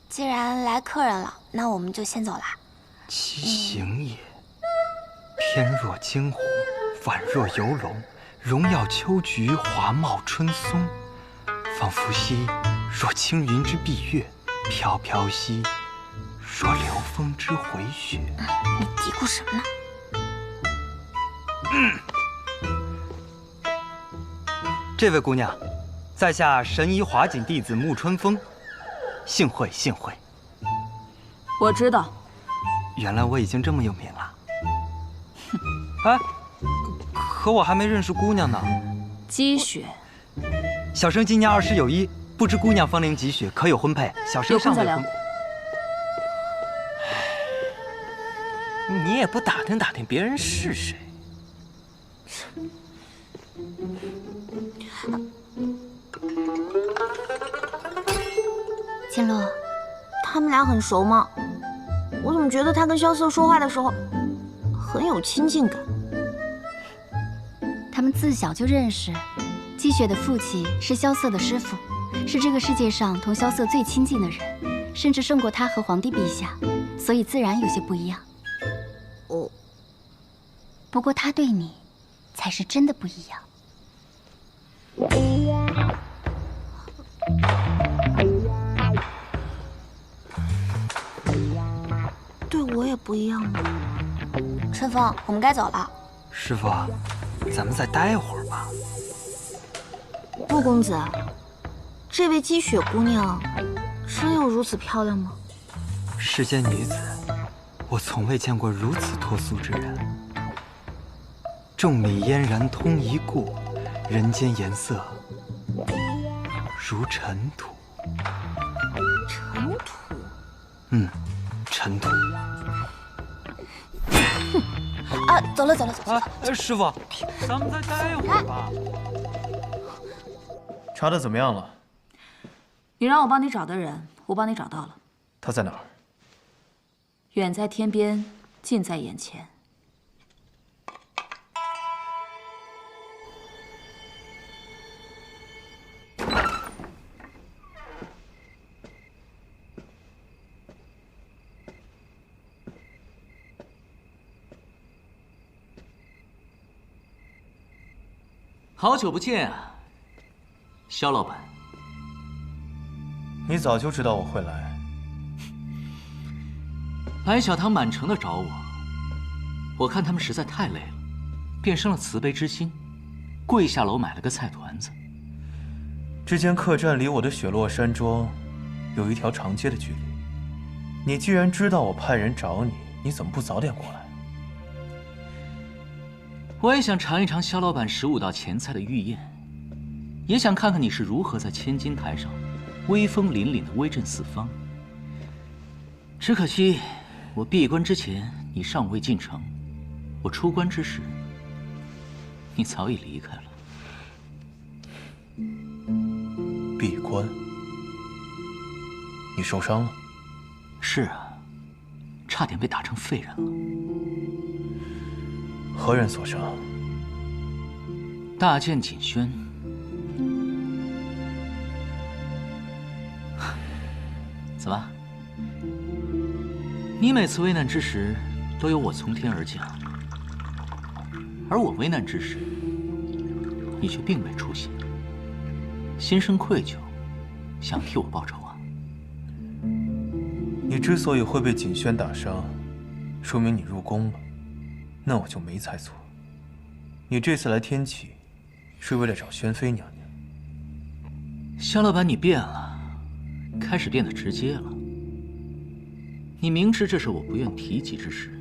既然来客人了，那我们就先走啦。其形也，翩若惊鸿，宛若游龙，荣耀秋菊，华茂春松，仿佛兮若青云之蔽月，飘飘兮若流风之回雪。你嘀咕什么呢？这位姑娘，在下神医华锦弟子沐春风，幸会幸会。我知道。原来我已经这么有名了。哎，可我还没认识姑娘呢。积雪，小生今年20有1，不知姑娘芳龄几许，可有婚配？小生尚未婚。你也不打听打听别人是谁？千洛，他们俩很熟吗？我怎么觉得他跟萧瑟说话的时候很有亲近感？他们自小就认识。积雪的父亲是萧瑟的师傅，是这个世界上同萧瑟最亲近的人，甚至胜过他和皇帝陛下，所以自然有些不一样。不过他对你才是真的不一样。对我也不一样吗？春风，我们该走了。师傅，咱们再待会儿吧。陆公子，这位积雪姑娘真有如此漂亮吗？世间女子，我从未见过如此脱俗之人。众美嫣然通一顾，人间颜色如尘土。尘土？尘土。啊，走了走了走了。师傅，咱们再待会儿吧。查的怎么样了？你让我帮你找的人，我帮你找到了。他在哪儿？远在天边，近在眼前。好久不见啊，萧老板。你早就知道我会来。白小堂满城的找我，我看他们实在太累了，便生了慈悲之心，跪下楼买了个菜团子。这间客栈离我的雪落山庄有一条长街的距离，你既然知道我派人找你，你怎么不早点过来？我也想尝一尝肖老板15道前菜的御宴，也想看看你是如何在千金台上威风凛凛的威震四方。只可惜，我闭关之前你尚未进城，我出关之时，你早已离开了。闭关？你受伤了？是啊，差点被打成废人了。何人所伤？大剑锦轩。怎么？你每次危难之时，都有我从天而降，而我危难之时，你却并未出现，心生愧疚，想替我报仇啊？你之所以会被锦轩打伤，说明你入宫了，那我就没猜错。你这次来天启，是为了找宣妃娘娘。肖老板，你变了，开始变得直接了。你明知这是我不愿提及之事，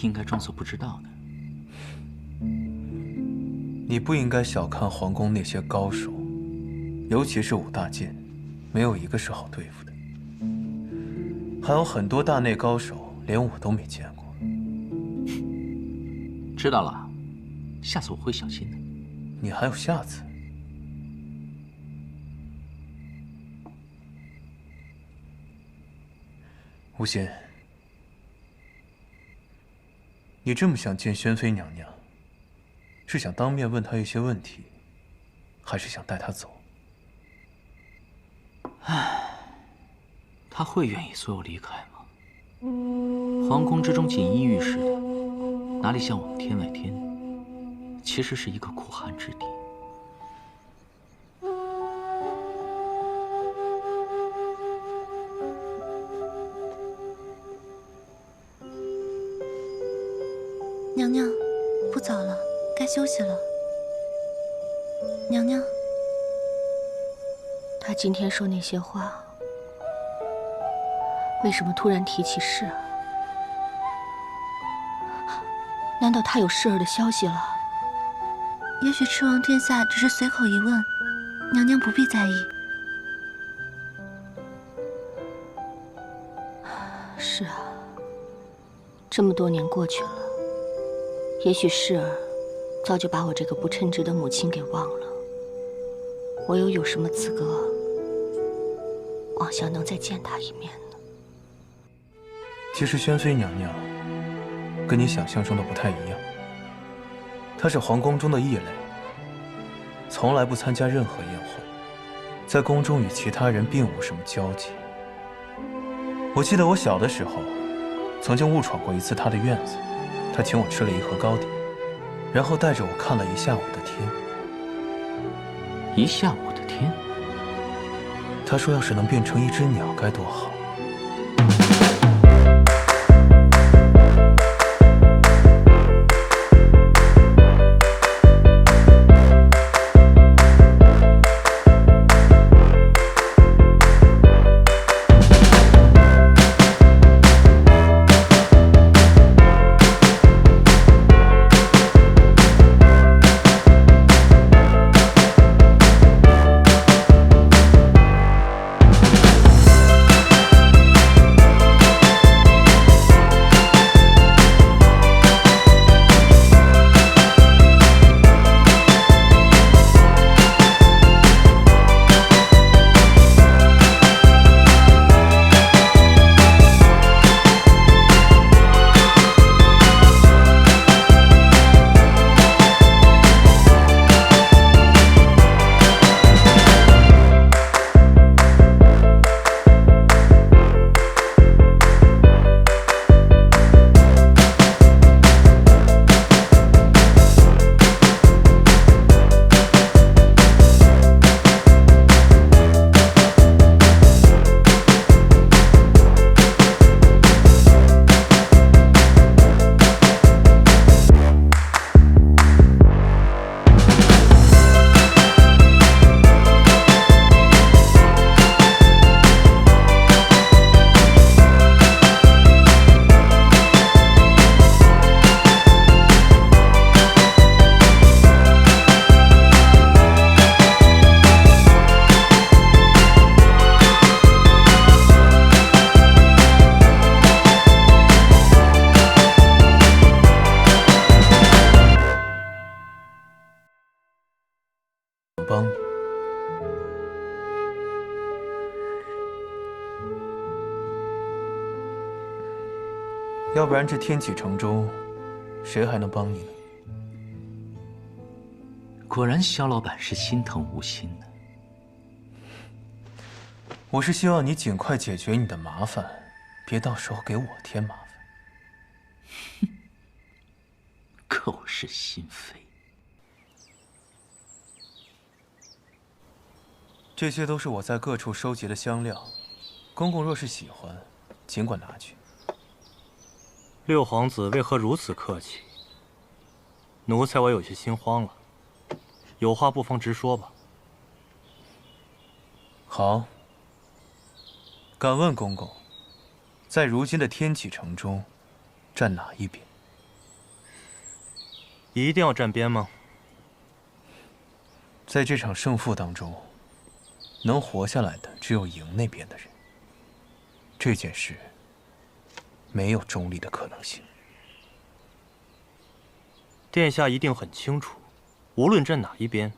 应该装作不知道的。你不应该小看皇宫那些高手，尤其是五大剑，没有一个是好对付的。还有很多大内高手，连我都没见过。知道了，下次我会小心的。你还有下次？无心，你这么想见宣妃娘娘，是想当面问她一些问题，还是想带她走？唉，她会愿意随我离开吗？皇宫之中锦衣玉食的，哪里像我们天外天？其实是一个苦寒之地。娘娘，不早了，该休息了。娘娘，他今天说那些话，为什么突然提起事儿？难道他有事儿的消息了？也许赤王殿下只是随口一问，娘娘不必在意。是啊，这么多年过去了，也许世儿早就把我这个不称职的母亲给忘了。我又有什么资格妄想能再见她一面呢？其实宣妃娘娘跟你想象中的不太一样，她是皇宫中的异类，从来不参加任何宴会，在宫中与其他人并无什么交集。我记得我小的时候，曾经误闯过一次她的院子，她请我吃了一盒糕点，然后带着我看了一下午的天。一下午的天？她说要是能变成一只鸟该多好。帮你。要不然这天启城中，谁还能帮你呢？果然，肖老板是心疼无心的。我是希望你尽快解决你的麻烦，别到时候给我添麻烦。口是心非。这些都是我在各处收集的香料，公公若是喜欢，尽管拿去。六皇子为何如此客气？奴才我有些心慌了，有话不妨直说吧。好。敢问公公，在如今的天启城中，站哪一边？一定要站边吗？在这场胜负当中，能活下来的只有赢那边的人。这件事没有中立的可能性。殿下一定很清楚，无论站哪一边，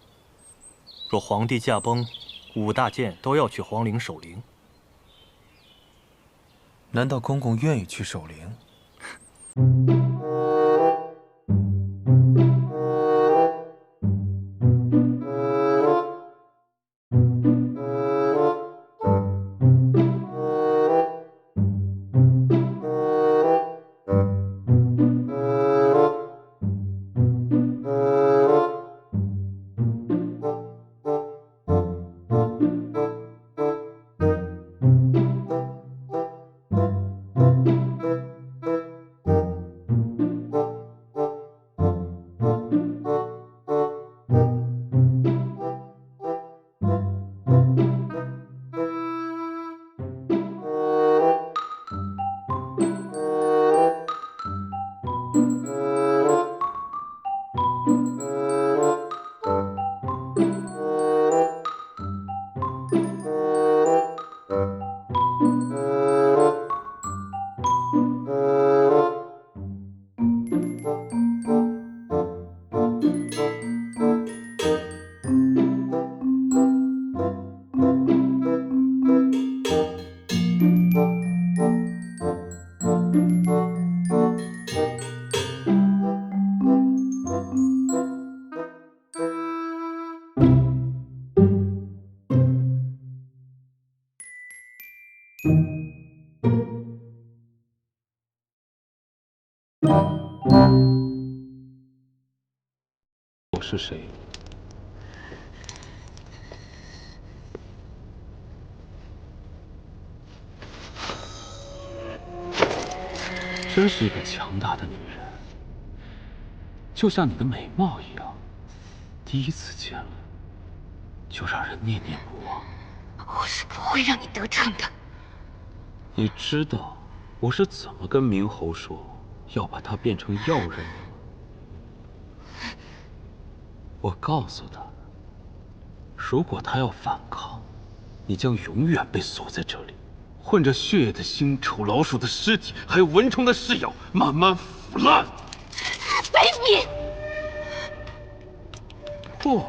若皇帝驾崩，5大监都要去皇陵守灵。难道公公愿意去守灵？我是谁？真是一个强大的女人，就像你的美貌一样，第一次见了就让人念念不忘。我是不会让你得逞的。你知道我是怎么跟明侯说要把她变成药人的吗？我告诉他，如果他要反抗，你将永远被锁在这里，混着血液的腥臭、老鼠的尸体，还有蚊虫的噬咬，慢慢腐烂。卑鄙！不，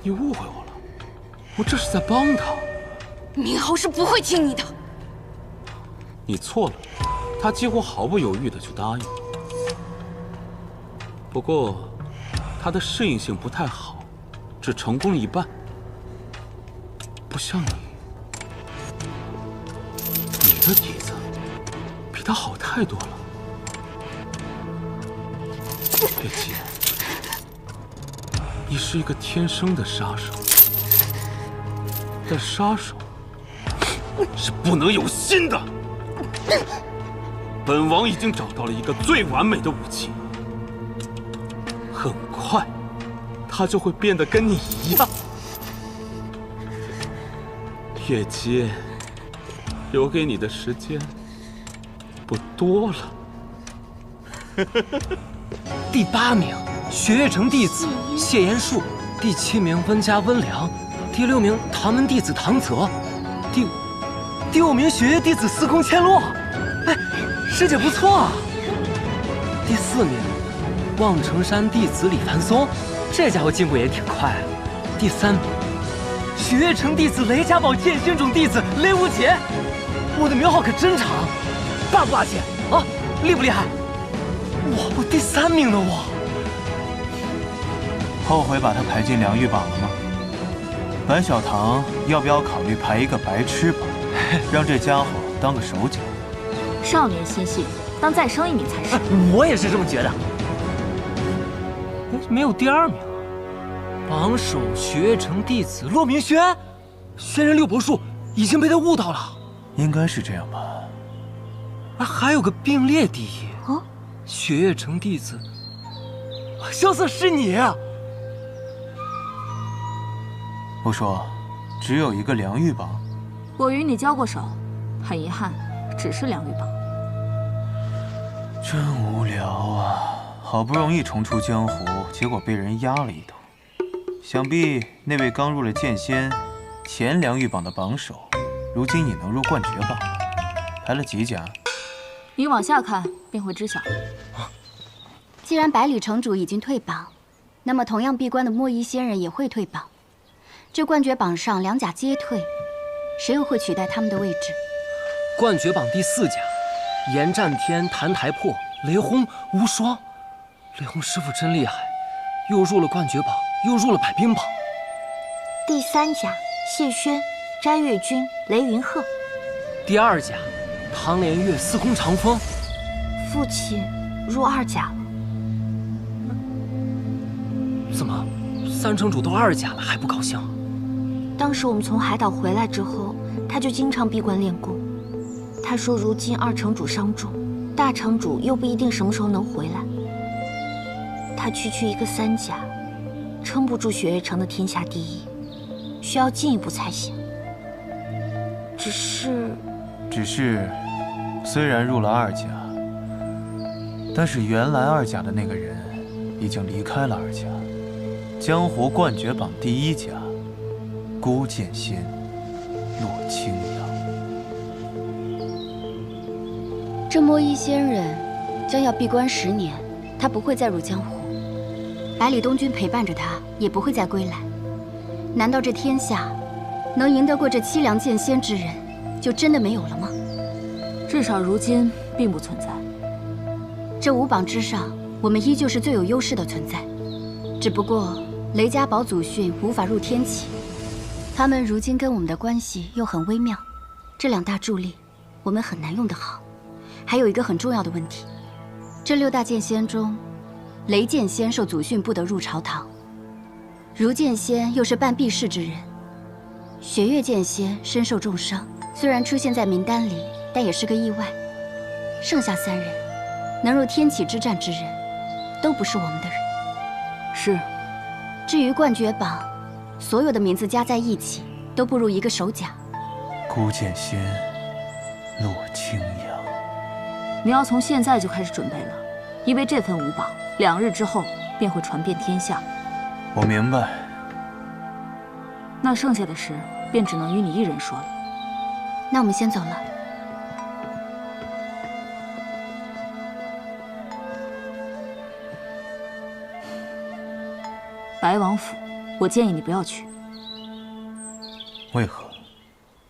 你误会我了，我这是在帮他。明侯是不会听你的。你错了，他几乎毫不犹豫的就答应。不过，他的适应性不太好，只成功一半。不像你，你的底子比他好太多了。别急，你是一个天生的杀手，但杀手是不能有心的。本王已经找到了一个最完美的武器，很快，他就会变得跟你一样。月姬，留给你的时间不多了。第8名，雪月城弟子谢延树；第7名，温家温良；第6名，唐门弟子唐泽；第5名，雪月弟子司空千落。哎，师姐不错啊。第4名，望城山弟子李凡松，这家伙进步也挺快。第3名，雪月城弟子雷家堡剑仙种弟子雷无杰。我的名号可真长，霸不霸气啊？厉不厉害？我第3名呢，我。后悔把他排进良玉榜了吗？白小棠要不要考虑排一个白翅膀，让这家伙当个手脚？少年心性，当再生一名才是。我也是这么觉得。没有第2名，榜首雪月城弟子骆明轩，轩辕六伯术已经被他误导了。应该是这样吧。还有个并列第1，雪月城弟子，萧瑟是你。我说，只有一个良玉榜。我与你交过手，很遗憾，只是良玉榜。真无聊啊！好不容易重出江湖，结果被人压了一头。想必那位刚入了剑仙、前良玉榜的榜首，如今已能入冠绝榜了。排了几甲？你往下看便会知晓。既然百里城主已经退榜，那么同样闭关的莫衣仙人也会退榜。这冠绝榜上2甲皆退，谁又会取代他们的位置？冠绝榜第4甲，严战天、谭台破、雷轰、无双。雷轰师傅真厉害，又入了冠绝榜，又入了百兵榜。第3甲，谢轩、詹月君、雷云鹤。第2甲，唐连月、司空长风。父亲入2甲了。怎么，3城主都2甲了还不高兴？当时我们从海岛回来之后，他就经常闭关练功。他说，如今2城主伤重，大城主又不一定什么时候能回来。他区区一个3甲，撑不住雪月城的天下第1，需要进一步才行。只是，虽然入了2甲，但是原来2甲的那个人已经离开了2甲。江湖冠绝榜第1甲，孤剑仙洛清扬。这莫衣仙人将要闭关10年，他不会再入江湖。百里东君陪伴着他，也不会再归来。难道这天下能赢得过这凄凉剑仙之人，就真的没有了吗？至少如今并不存在。这5榜之上，我们依旧是最有优势的存在。只不过雷家堡祖训无法入天启，他们如今跟我们的关系又很微妙，这2大助力，我们很难用得好。还有一个很重要的问题，这6大剑仙中，雷剑仙受祖训不得入朝堂，如剑仙又是半避世之人，雪月剑仙身受重伤，虽然出现在名单里，但也是个意外。剩下3人，能入天启之战之人，都不是我们的人。是。至于冠绝榜，所有的名字加在一起，都不如一个手甲。孤剑仙洛清扬。你要从现在就开始准备了，因为这份5榜2日之后便会传遍天下。我明白。那剩下的事便只能与你一人说了。那我们先走了。白王府，我建议你不要去。为何？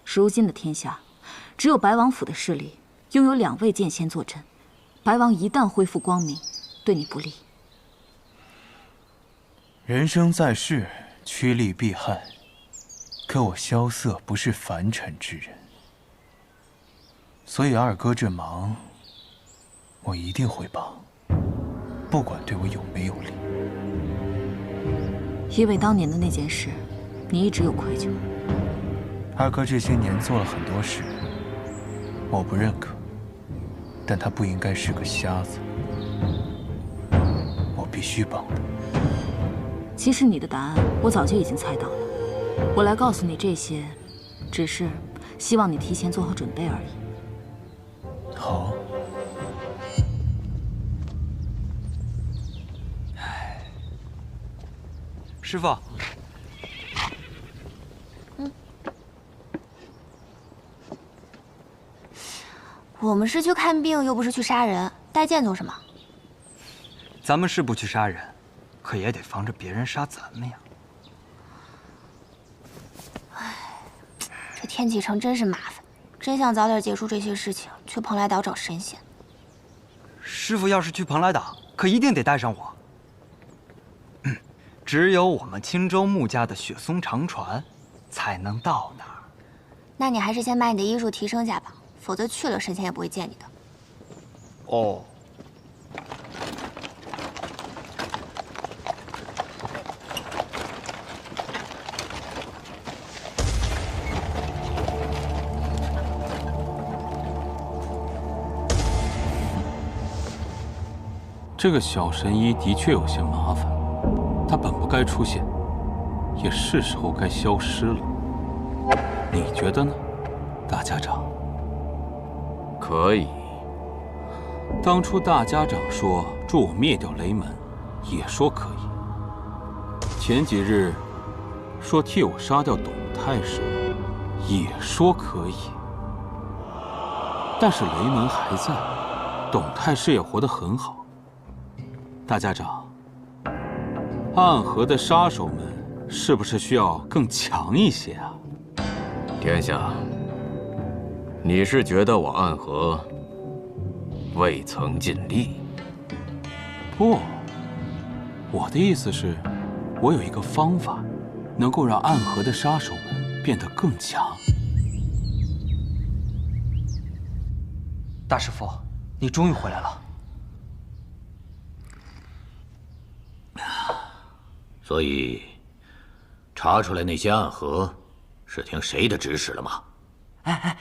如今的天下，只有白王府的势力拥有2位剑仙坐镇。白王一旦恢复光明，对你不利。人生在世，趋利避害。可我萧瑟不是凡尘之人，所以2哥这忙，我一定会帮，不管对我有没有利。因为当年的那件事，你一直有愧疚。2哥这些年做了很多事，我不认可，但他不应该是个瞎子，我必须帮他。其实你的答案我早就已经猜到了，我来告诉你这些，只是希望你提前做好准备而已。好。师傅，我们是去看病，又不是去杀人，带剑做什么？咱们是不去杀人，可也得防着别人杀咱们呀。天启城真是麻烦，真想早点结束这些事情，去蓬莱岛找神仙。师傅要是去蓬莱岛，可一定得带上我。只有我们青州穆家的雪松长船，才能到那儿。那你还是先把你的医术提升下吧，否则去了神仙也不会见你的。哦。这个小神医的确有些麻烦，他本不该出现，也是时候该消失了。你觉得呢，大家长？可以。当初大家长说助我灭掉雷门，也说可以。前几日说替我杀掉董太师，也说可以。但是雷门还在，董太师也活得很好。大家长，暗河的杀手们是不是需要更强一些啊？殿下，你是觉得我暗河未曾尽力？不，我的意思是，我有一个方法，能够让暗河的杀手们变得更强。大师傅，你终于回来了。所以，查出来那些暗河，是听谁的指使了吗？哎，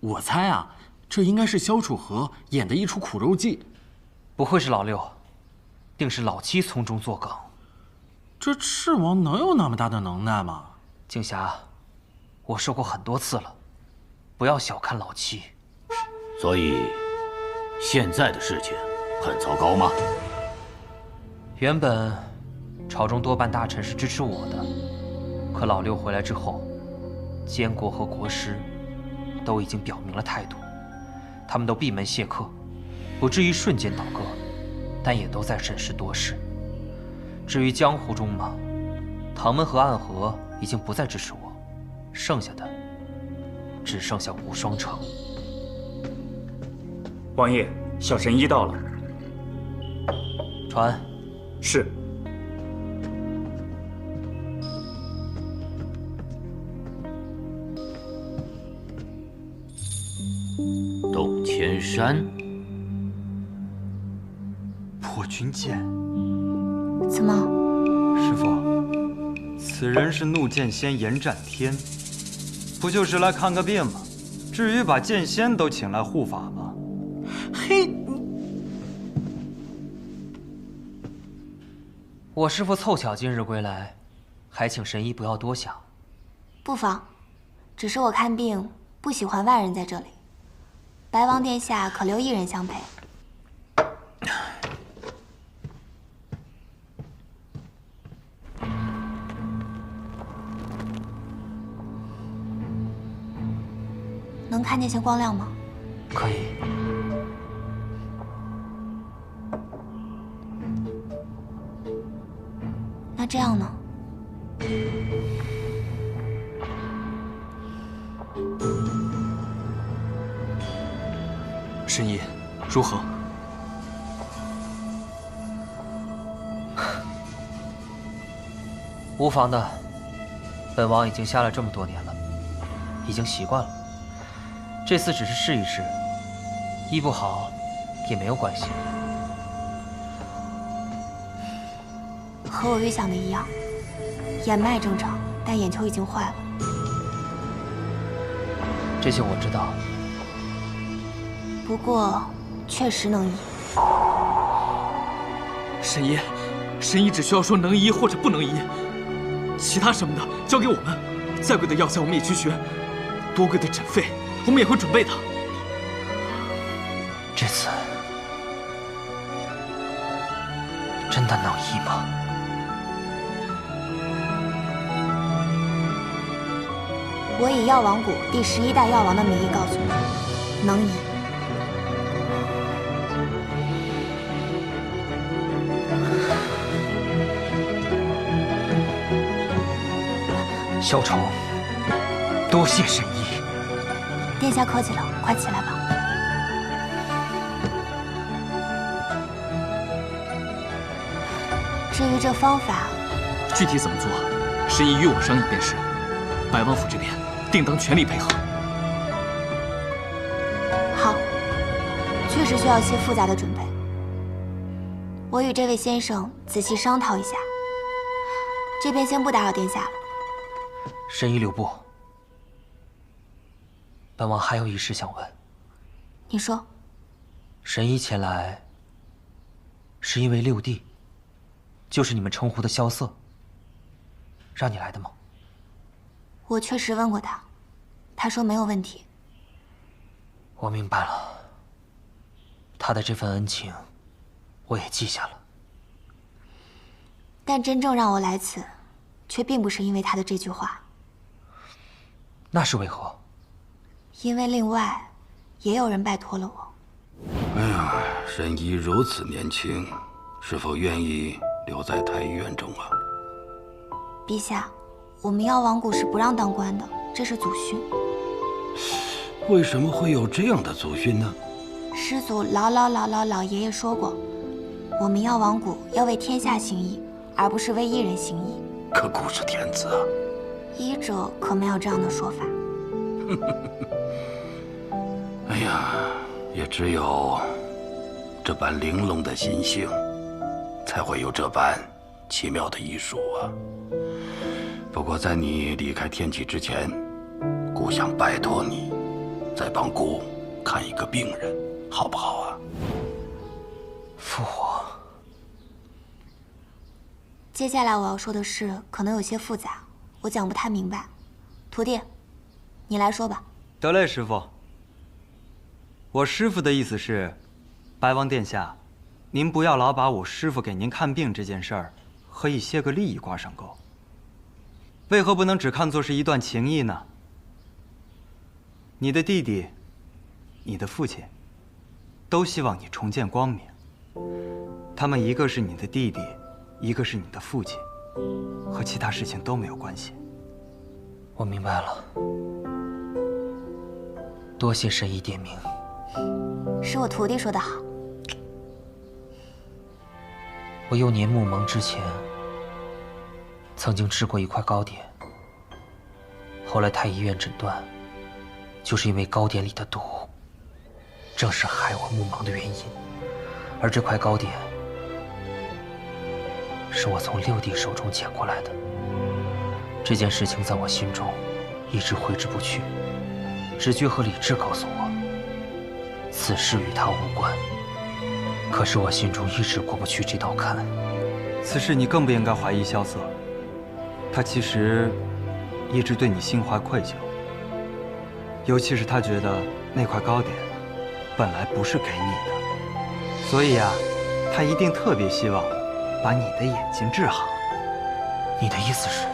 我猜啊，这应该是萧楚河演的一出苦肉计。不会是老六，定是老七从中作梗。这赤王能有那么大的能耐吗？静霞，我说过很多次了，不要小看老七。所以，现在的事情很糟糕吗？原本朝中多半大臣是支持我的，可老六回来之后，监国和国师都已经表明了态度，他们都闭门谢客，不至于瞬间倒戈，但也都在审时度势。至于江湖中嘛，唐门和暗河已经不再支持我，剩下的只剩下无双城。王爷，小神医到了。传。是。洞千山，破军剑。怎么？师傅，此人是怒剑仙严战天，不就是来看个病吗？至于把剑仙都请来护法吗？嘿，我师父凑巧今日归来，还请神医不要多想。不妨，只是我看病不喜欢外人在这里。白王殿下可留一人相陪。能看见些光亮吗？可以。那这样呢？神医，如何？无妨的，本王已经下了这么多年了，已经习惯了。这次只是试一试，医不好也没有关系。和我预想的一样，眼脉正常，但眼球已经坏了。这些我知道。不过，确实能医。神医，神医只需要说能医或者不能医，其他什么的交给我们。再贵的药材我们也去学，多贵的诊费我们也会准备的。这次真的能医吗？我以药王谷第11代药王的名义告诉你，能医。萧愁，多谢神医。殿下客气了，快起来吧。至于这方法，具体怎么做，神医与我商议便是。百王府这边定当全力配合。好，确实需要些复杂的准备。我与这位先生仔细商讨一下，这边先不打扰殿下了。神医留步，本王还有一事想问。你说。神医前来，是因为六弟，就是你们称呼的萧瑟，让你来的吗？我确实问过他，他说没有问题。我明白了，他的这份恩情，我也记下了。但真正让我来此，却并不是因为他的这句话。那是为何？因为另外，也有人拜托了我。哎呀，神医如此年轻，是否愿意留在太医院中啊？陛下，我们药王谷是不让当官的，这是祖训。为什么会有这样的祖训呢？师祖老爷爷说过，我们药王谷要为天下行医，而不是为一人行医。可故是天子啊！医者可没有这样的说法。哎呀，也只有这般玲珑的心性，才会有这般奇妙的医术啊。不过在你离开天启之前，姑想拜托你，再帮姑看一个病人，好不好啊？父皇，接下来我要说的事可能有些复杂，我讲不太明白。徒弟，你来说吧。得嘞，师傅。我师傅的意思是，白王殿下，您不要老把我师傅给您看病这件事儿和一些个利益挂上钩。为何不能只看作是一段情谊呢？你的弟弟，你的父亲，都希望你重见光明。他们一个是你的弟弟，一个是你的父亲，和其他事情都没有关系。我明白了，多谢神医点名。是我徒弟说得好。我幼年目蒙之前，曾经吃过一块糕点，后来太医院诊断，就是因为糕点里的毒，正是害我目盲的原因。而这块糕点，是我从六弟手中捡过来的。这件事情在我心中一直挥之不去，直觉和理智告诉我，此事与他无关。可是我心中一直过不去这道坎。此事你更不应该怀疑萧瑟，他其实一直对你心怀愧疚，尤其是他觉得那块糕点本来不是给你的，所以啊，他一定特别希望把你的眼睛治好。你的意思是？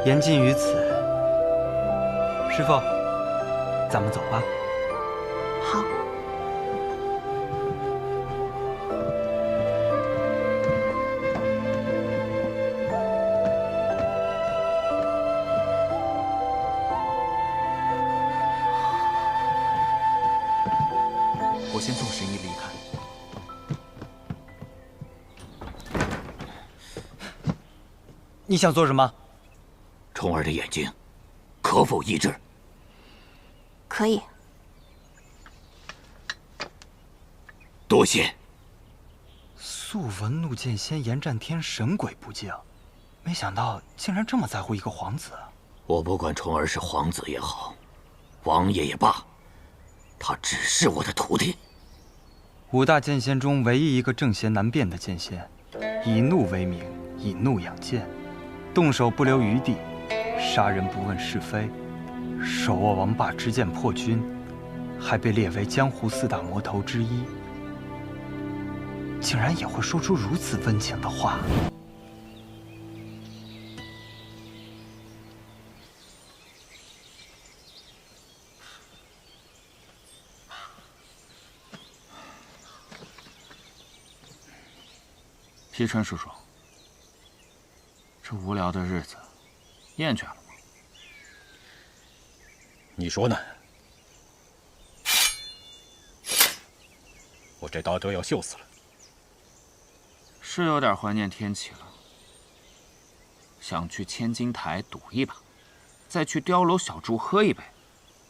言尽于此。师傅，咱们走吧。好。我先送神医离开。你想做什么？虫儿的眼睛，可否医治？可以。多谢。素闻怒剑仙严战天神鬼不敬，没想到竟然这么在乎一个皇子。我不管虫儿是皇子也好，王爷也罢，他只是我的徒弟。五大剑仙中唯一一个正邪难辨的剑仙，以怒为名，以怒养剑，动手不留余地，杀人不问是非，手握王霸之剑破军，还被列为江湖四大魔头之一，竟然也会说出如此温情的话。皮春叔叔，这无聊的日子，厌倦了吗？你说呢？我这刀都要锈死了。是有点怀念天启了，想去千金台赌一把，再去碉楼小筑喝一杯，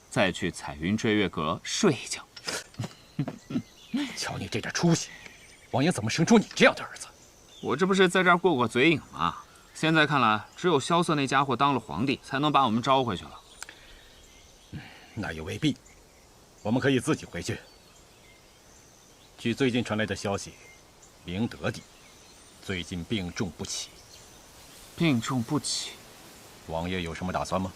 再去彩云追月阁睡一觉。瞧你这点出息，王爷怎么生出你这样的儿子？我这不是在这儿过过嘴瘾吗？现在看来，只有萧瑟那家伙当了皇帝，才能把我们招回去了。那也未必，我们可以自己回去。据最近传来的消息，明德帝最近病重不起。病重不起，王爷有什么打算吗？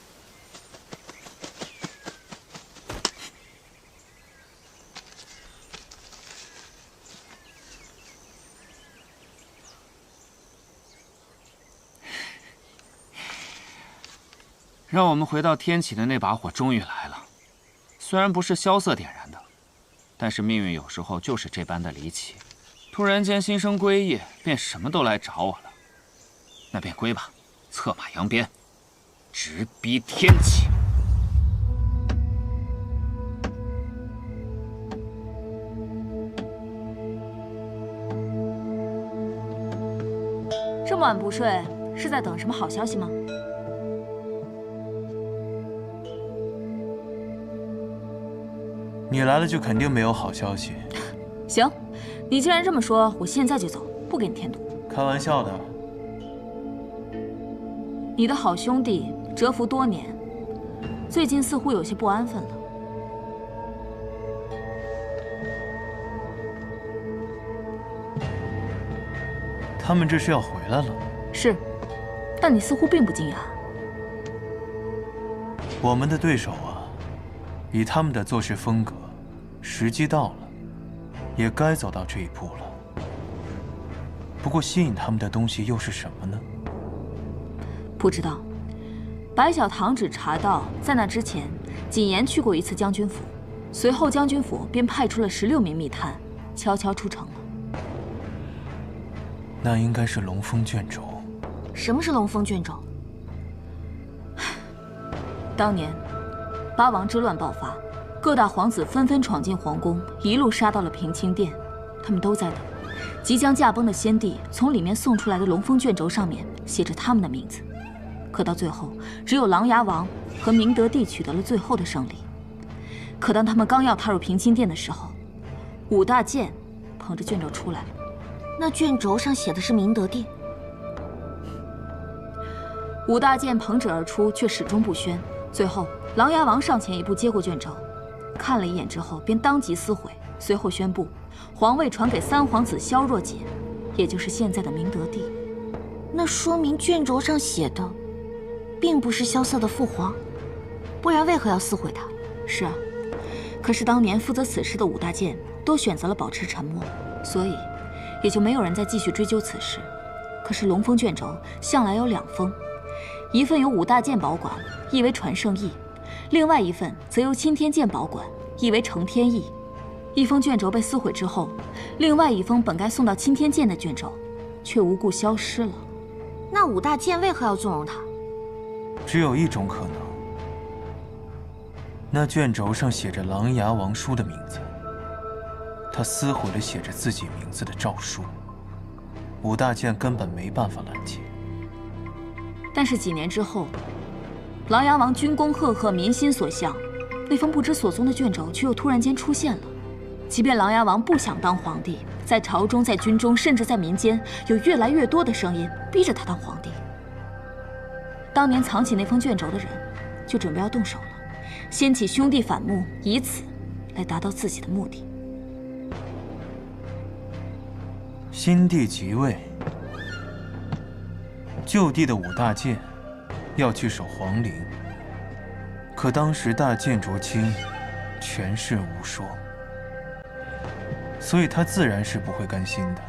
让我们回到天启的那把火终于来了，虽然不是萧瑟点燃的，但是命运有时候就是这般的离奇，突然间心生归意，便什么都来找我了。那便归吧，策马扬鞭，直逼天启。这么晚不睡，是在等什么好消息吗？你来了就肯定没有好消息。行，你既然这么说，我现在就走，不给你添堵。开玩笑的。你的好兄弟蛰伏多年，最近似乎有些不安分了。他们这是要回来了？是，但你似乎并不惊讶。我们的对手啊，以他们的做事风格，时机到了，也该走到这一步了。不过吸引他们的东西又是什么呢？不知道。白小堂只查到，在那之前，谨言去过一次将军府，随后将军府便派出了16名密探，悄悄出城了。那应该是龙峰卷轴。什么是龙峰卷轴？当年，八王之乱爆发，各大皇子纷纷闯进皇宫，一路杀到了平清殿。他们都在等，即将驾崩的先帝从里面送出来的龙峰卷轴上面写着他们的名字。可到最后，只有琅琊王和明德帝取得了最后的胜利。可当他们刚要踏入平清殿的时候，武大健捧着卷轴出来了。那卷轴上写的是明德帝。武大健捧旨而出，却始终不宣。最后，琅琊王上前一步接过卷轴，看了一眼之后，便当即撕毁。随后宣布，皇位传给三皇子萧若解，也就是现在的明德帝。那说明卷轴上写的，并不是萧瑟的父皇，不然为何要撕毁它？是啊，可是当年负责此事的武大健都选择了保持沉默，所以也就没有人再继续追究此事。可是龙峰卷轴向来有2封，一份由武大健保管，意为传圣意；另外一份则由钦天监保管，意为承天意。一封卷轴被撕毁之后，另外一封本该送到钦天监的卷轴，却无故消失了。那武大健为何要纵容他？只有一种可能，那卷轴上写着琅琊王叔的名字，他撕毁了写着自己名字的诏书，武大健根本没办法拦截。但是几年之后，琅琊王军功赫赫，民心所向，那封不知所踪的卷轴却又突然间出现了。即便琅琊王不想当皇帝，在朝中、在军中，甚至在民间，有越来越多的声音逼着他当皇帝。当年藏起那封卷轴的人，就准备要动手了，掀起兄弟反目，以此来达到自己的目的。新帝即位，旧帝的武大健要去守皇陵，可当时大建卓卿权势无双，所以他自然是不会甘心的。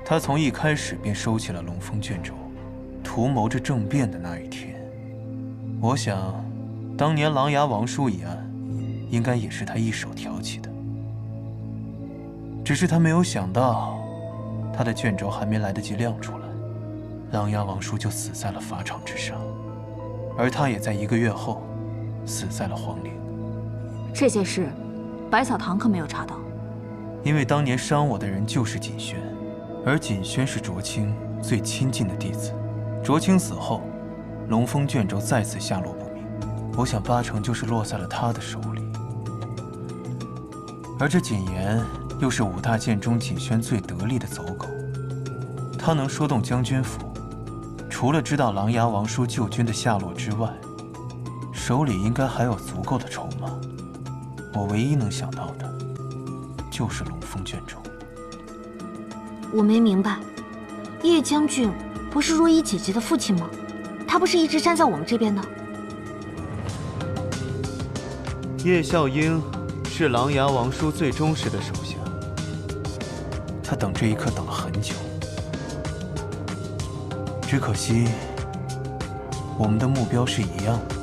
他从一开始便收起了龙峰卷轴，图谋着政变的那一天。我想，当年琅琊王叔一案，应该也是他一手挑起的。只是他没有想到，他的卷轴还没来得及亮出来，琅琊王叔就死在了法场之上，而他也在1个月后死在了皇陵。这些事，百草堂可没有查到。因为当年伤我的人就是锦轩，而锦轩是卓清最亲近的弟子。卓清死后，龙峰卷轴再次下落不明，我想八成就是落在了他的手里。而这锦言又是五大剑中锦轩最得力的走狗，他能说动将军府，除了知道琅琊王叔救军的下落之外，手里应该还有足够的筹码。我唯一能想到的，就是龙峰卷轴。我没明白，叶将军不是若依姐姐的父亲吗？他不是一直站在我们这边的？叶笑英是琅琊王叔最忠实的手下，他等这一刻等了很久，只可惜我们的目标是一样的，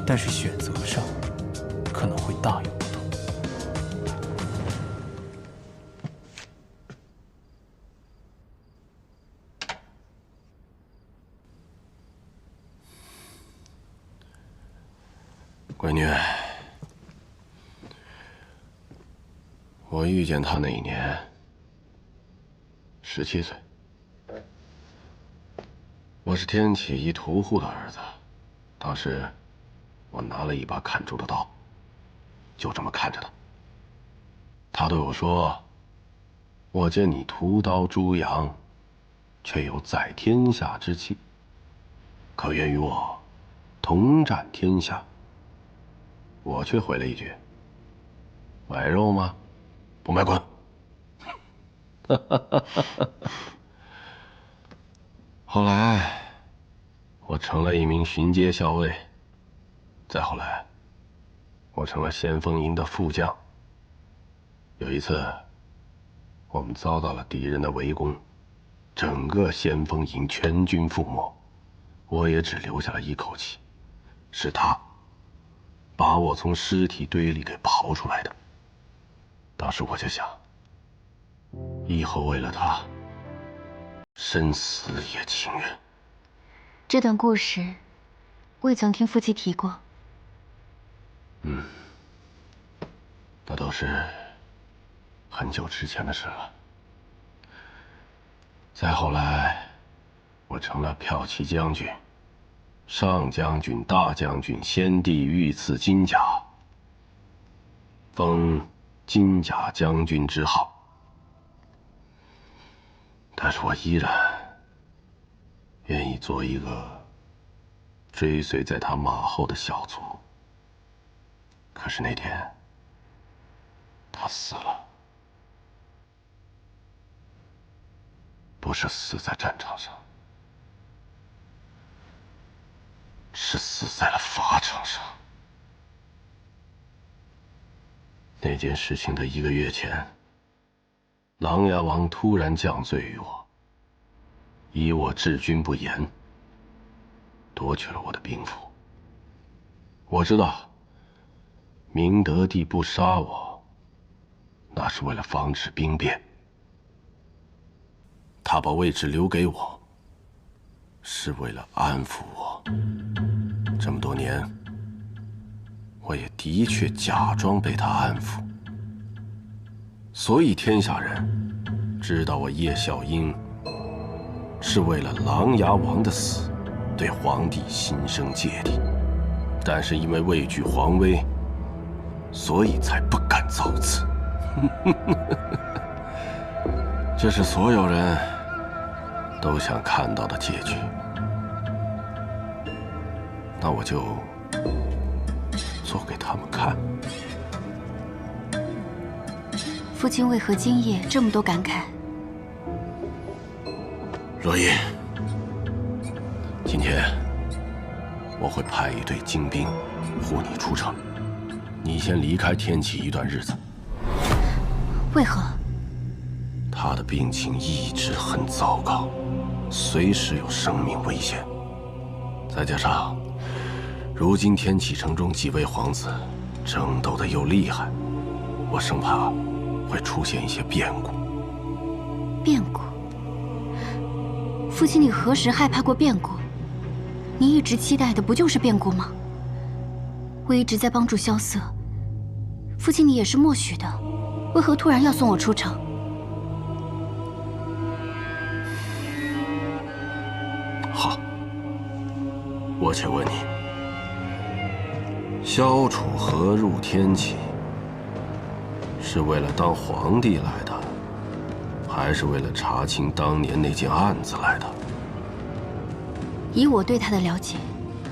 但是选择上可能会大有不同。闺女，我遇见他那一年17岁，我是天启一屠户的儿子。当时我拿了一把砍竹的刀，就这么看着他。他对我说：“我见你屠刀诛羊，却有在天下之气，可愿与我同战天下？”我却回了一句：“买肉吗？不买滚！”后来，我成了一名巡街校尉，再后来，我成了先锋营的副将。有一次，我们遭到了敌人的围攻，整个先锋营全军覆没，我也只留下了一口气，是他把我从尸体堆里给刨出来的。当时我就想，以后为了他，生死也情愿。这段故事，未曾听父亲提过。那都是很久之前的事了。再后来，我成了骠骑将军、上将军、大将军、先帝御赐金甲，封金甲将军之号。但是我依然愿意做一个追随在他马后的小卒。可是那天，他死了，不是死在战场上，是死在了法场上。那件事情的1个月前，琅琊王突然降罪于我，以我治军不严，夺取了我的兵符。我知道，明德帝不杀我，那是为了防止兵变。他把位置留给我，是为了安抚我。这么多年，我也的确假装被他安抚，所以天下人知道我叶笑英是为了琅琊王的死，对皇帝心生芥蒂，但是因为畏惧皇威，所以才不敢造次。这是所有人都想看到的结局。那我就做给他们看。父亲为何今夜这么多感慨？若依，今天我会派一队精兵护你出城，你先离开天启一段日子。为何？他的病情一直很糟糕，随时有生命危险。再加上，如今天启城中几位皇子争斗的又厉害，我生怕会出现一些变故。变故？父亲，你何时害怕过变故？你一直期待的不就是变故吗？我一直在帮助萧瑟，父亲你也是默许的，为何突然要送我出城？好，我且问你，萧楚河入天启，是为了当皇帝来的，还是为了查清当年那件案子来的？以我对他的了解，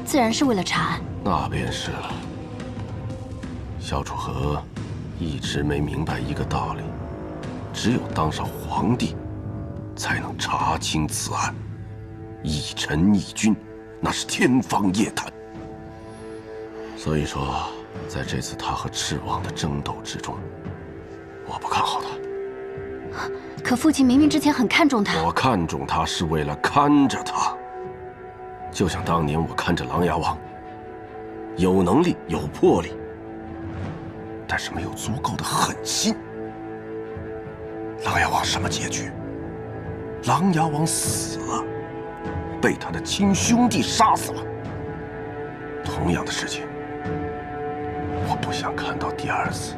自然是为了查案。那便是了。萧楚河一直没明白一个道理，只有当上皇帝，才能查清此案。一臣一君，那是天方夜谭。所以说，在这次他和赤王的争斗之中，我不看好他。可父亲明明之前很看重他。我看重他是为了看着他，就像当年我看着琅琊王，有能力有魄力，但是没有足够的狠心。琅琊王什么结局？琅琊王死了，被他的亲兄弟杀死了。同样的事情，我不想看到第二次。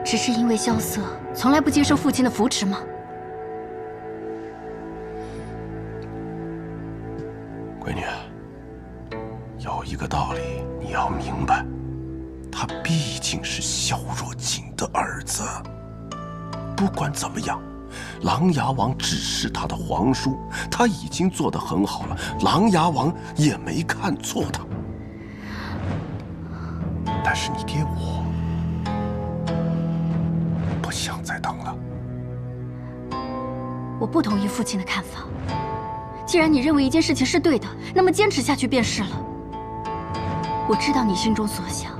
只是因为萧瑟从来不接受父亲的扶持吗？闺女，有一个道理你要明白，他毕竟是萧若锦的儿子。不管怎么样，琅琊王只是他的皇叔，他已经做得很好了，琅琊王也没看错他。但是你爹我不想再当了。我不同意父亲的看法。既然你认为一件事情是对的，那么坚持下去便是了。我知道你心中所想，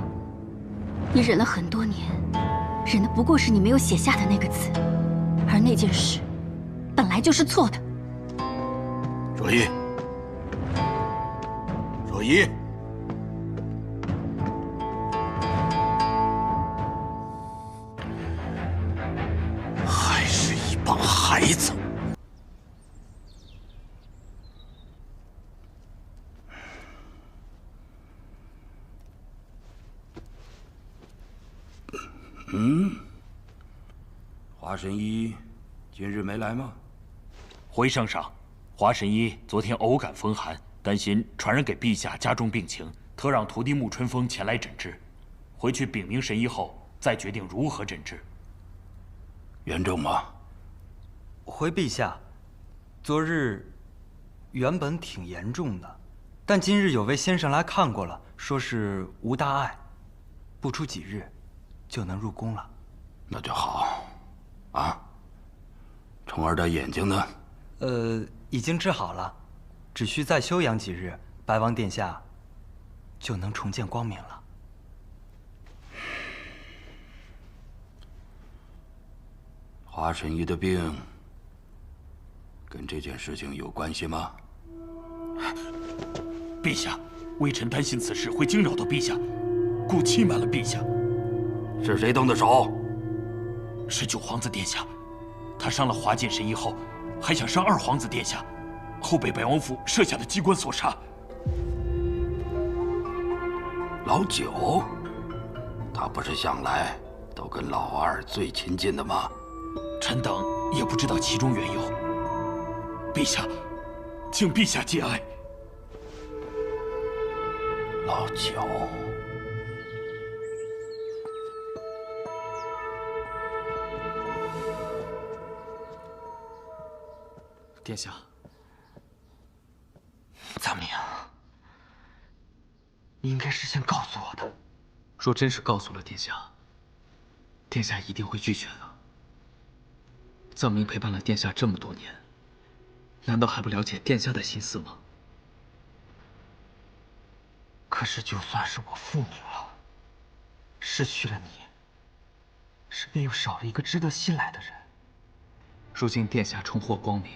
你忍了很多年，忍的不过是你没有写下的那个字，而那件事本来就是错的。若依，若依，还是一帮孩子。华神医今日没来吗？回圣上，华神医昨天偶感风寒，担心传染给陛下加重病情，特让徒弟沐春风前来诊治。回去禀明神医后，再决定如何诊治。严重吗？回陛下，昨日原本挺严重的，但今日有位先生来看过了，说是无大碍，不出几日就能入宫了。那就好。啊，虫儿的眼睛呢？已经治好了，只需再休养几日，白王殿下就能重见光明了。华神医的病跟这件事情有关系吗？陛下，微臣担心此事会惊扰到陛下，故欺瞒了陛下。是谁动的手？是九皇子殿下，他伤了华剑神医后，还想伤二皇子殿下，后被百王府设下的机关所杀。老九，他不是向来都跟老二最亲近的吗？臣等也不知道其中缘由。陛下，请陛下节哀。老九。殿下，怎么样？你应该是先告诉我的。若真是告诉了殿下，殿下一定会拒绝的。藏明陪伴了殿下这么多年，难道还不了解殿下的心思吗？可是，就算是我父母了，失去了你，身边又少了一个值得信赖的人。如今殿下重获光明，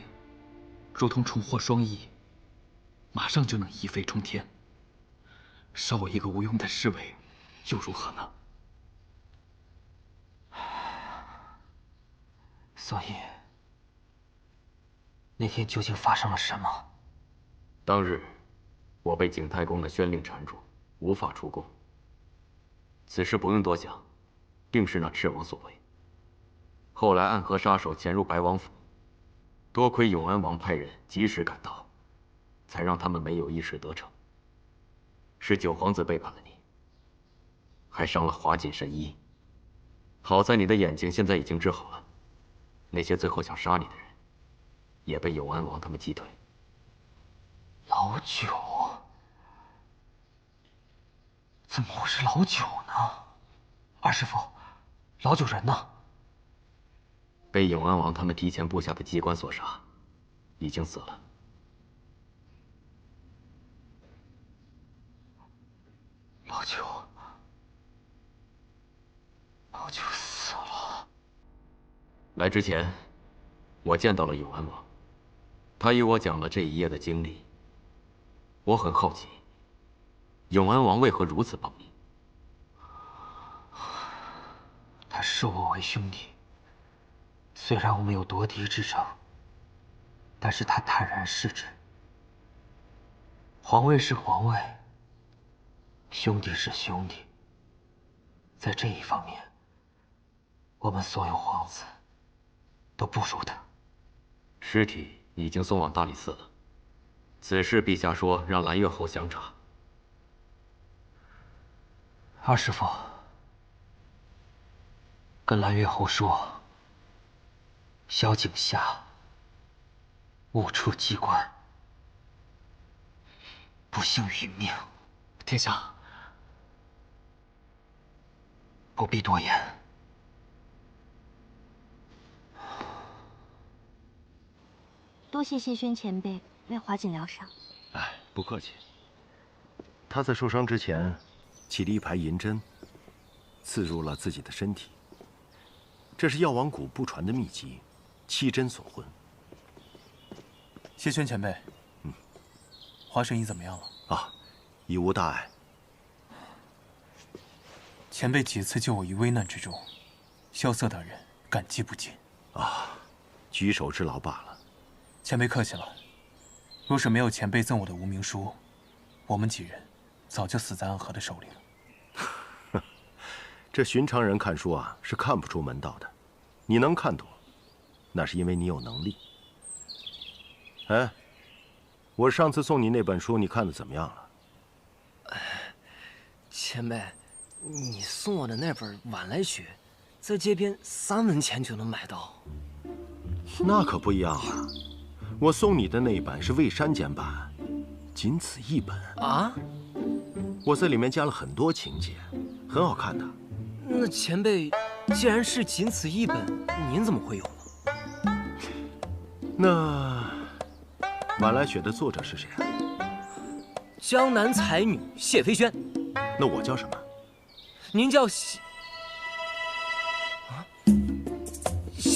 如同重获双翼，马上就能一飞冲天。少我一个无用的侍卫，又如何呢？所以，那天究竟发生了什么？当日，我被景太公的宣令缠住，无法出宫。此事不用多想，定是那赤王所为。后来暗河杀手潜入白王府，多亏永安王派人及时赶到，才让他们没有一事得逞。是九皇子背叛了你，还伤了华锦神医。好在你的眼睛现在已经治好了，那些最后想杀你的人，也被永安王他们击退。老九，怎么会是老九呢？二师傅，老九人呢？被永安王他们提前布下的机关所杀，已经死了。老九死了。来之前，我见到了永安王，他与我讲了这一夜的经历。我很好奇，永安王为何如此暴力？他视我为兄弟，虽然我们有夺嫡之争，但是他坦然视之。皇位是皇位，兄弟是兄弟，在这一方面，我们所有皇子都不如他。尸体已经送往大理寺了，此事陛下说让蓝月侯详查。二师傅，跟蓝月侯说，萧景夏误触机关，不幸殒命。殿下，不必多言。多谢谢轩前辈为华锦疗伤。哎，不客气。他在受伤之前，起了一排银针，刺入了自己的身体。这是药王谷不传的秘籍，七针所混。谢轩前辈，华神医怎么样了？啊，已无大碍。前辈几次救我于危难之中，萧瑟大人感激不尽。啊，举手之劳罢了。前辈客气了。若是没有前辈赠我的无名书，我们几人早就死在暗河的手里了。这寻常人看书啊，是看不出门道的。你能看懂，那是因为你有能力。哎，我上次送你那本书，你看的怎么样了？前辈，你送我的那本《晚来雪》，在街边3文钱就能买到。那可不一样啊！我送你的那一版是未删减版，仅此一本啊！我在里面加了很多情节，很好看的。那前辈，既然是仅此一本，您怎么会有呢？那《晚来雪》的作者是谁啊？江南才女谢飞轩。那我叫什么？您叫谢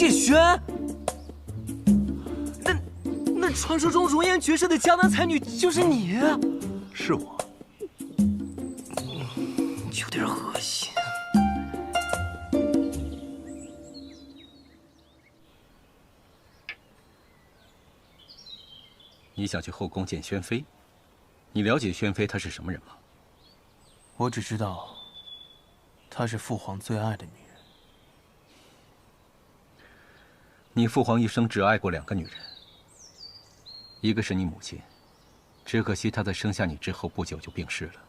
轩。那传说中容颜绝世的江南才女就是你？是我。有点恶心。你想去后宫见宣妃？你了解宣妃她是什么人吗？我只知道，她是父皇最爱的女人。你父皇一生只爱过2个女人，一个是你母亲，只可惜她在生下你之后不久就病逝了；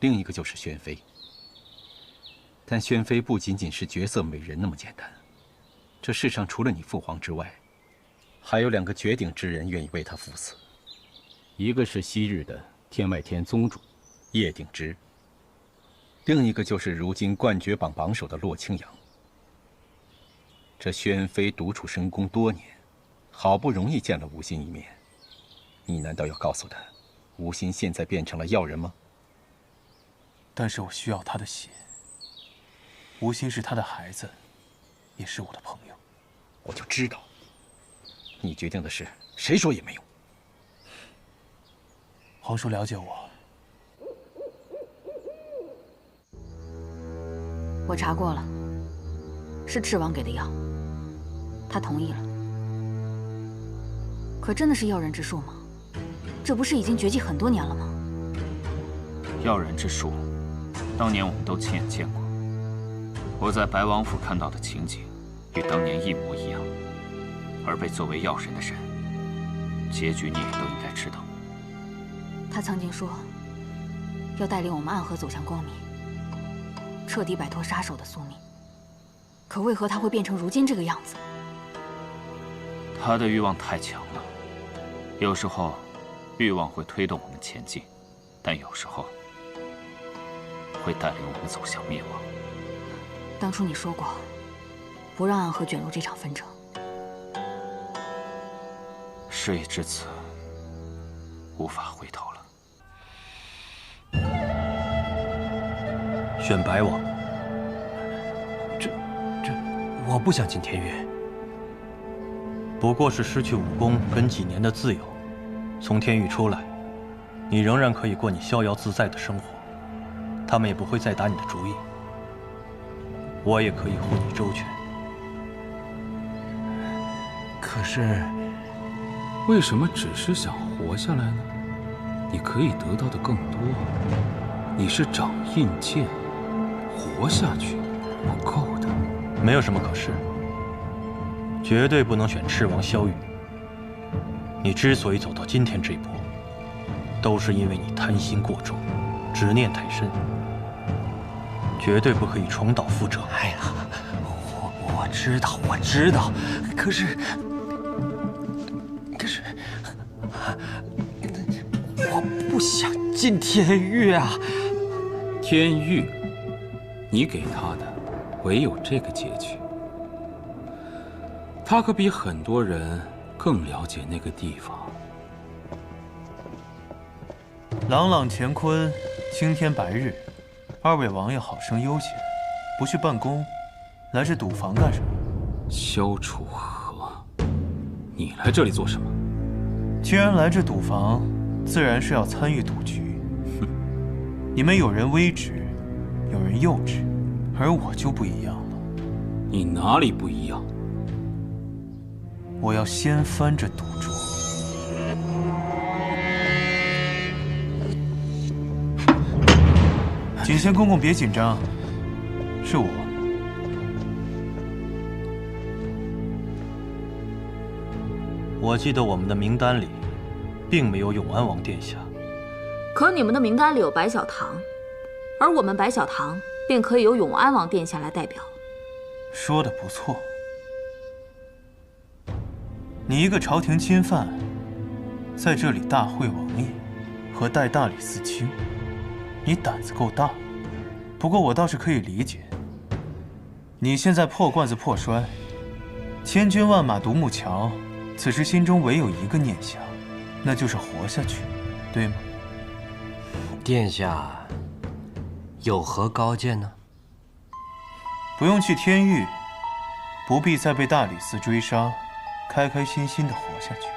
另一个就是宣妃。但宣妃不仅仅是绝色美人那么简单，这世上除了你父皇之外，还有2个绝顶之人愿意为她赴死，一个是昔日的天外天宗主叶鼎之，另一个就是如今冠绝榜榜首的洛清扬。这宣妃独处深宫多年，好不容易见了吴昕一面，你难道要告诉他，吴昕现在变成了药人吗？但是我需要他的血。吴昕是他的孩子，也是我的朋友。我就知道，你决定的事，谁说也没用。皇叔了解我。我查过了，是赤王给的药，他同意了。可真的是药人之术吗？这不是已经绝迹很多年了吗？要人之术，当年我们都亲眼见过。我在白王府看到的情景，与当年一模一样。而被作为药神的人，结局你也都应该知道。他曾经说，要带领我们暗河走向光明，彻底摆脱杀手的宿命。可为何他会变成如今这个样子？他的欲望太强了，有时候欲望会推动我们前进，但有时候会带领我们走向灭亡。当初你说过，不让暗河卷入这场纷争。事已至此，无法回头了。选白王。我不想进天狱，不过是失去武功跟几年的自由。从天狱出来，你仍然可以过你逍遥自在的生活，他们也不会再打你的主意。我也可以护你周全。可是，为什么只是想活下来呢？你可以得到的更多。你是掌印剑，活下去不够的。没有什么可是，绝对不能选赤王萧雨。你之所以走到今天这一步，都是因为你贪心过重，执念太深，绝对不可以重蹈覆辙。哎呀，我知道，可是，我不想进天狱啊！天狱，你给他的唯有这个结局。他可比很多人更了解那个地方。朗朗乾坤，青天白日，二位王爷好生悠闲，不去办公，来这赌房干什么？萧楚河，你来这里做什么？既然来这赌房，自然是要参与赌局。哼，你们有人微直，有人幼稚，而我就不一样了。你哪里不一样？我要掀翻这赌桌。锦仙公公别紧张，是我。我记得我们的名单里，并没有永安王殿下。可你们的名单里有白小棠，而我们白小棠便可以由永安王殿下来代表。说的不错。你一个朝廷钦犯，在这里大会王爷和代大理寺卿，你胆子够大。不过我倒是可以理解，你现在破罐子破摔，千军万马独木桥，此时心中唯有一个念想，那就是活下去，对吗？殿下有何高见呢？不用去天狱，不必再被大理寺追杀，开开心心的活下去。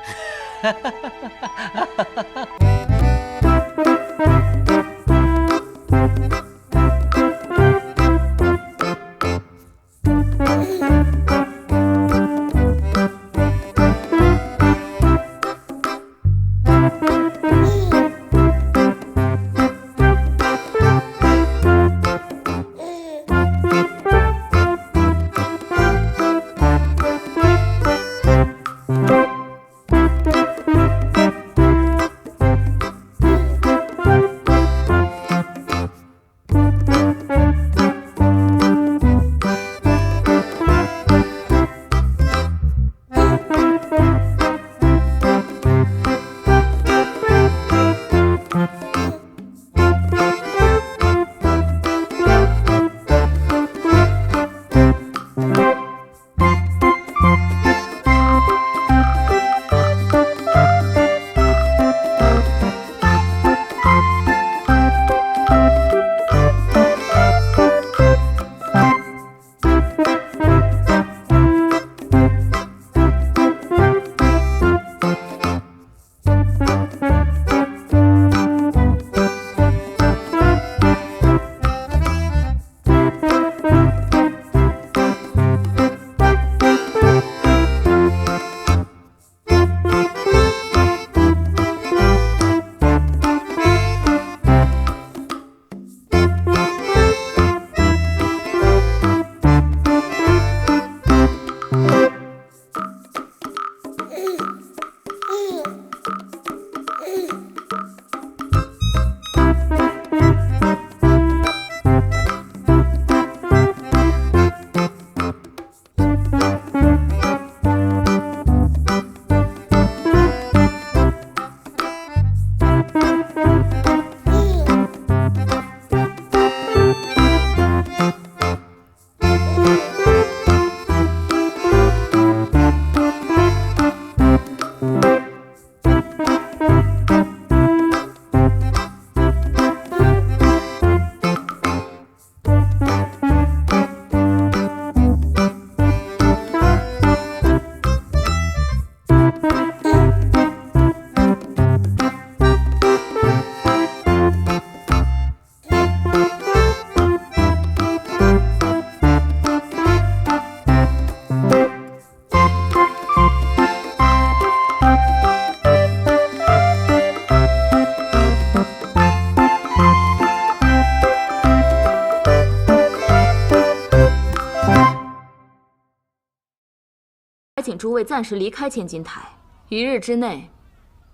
请诸位暂时离开千金台，1日之内，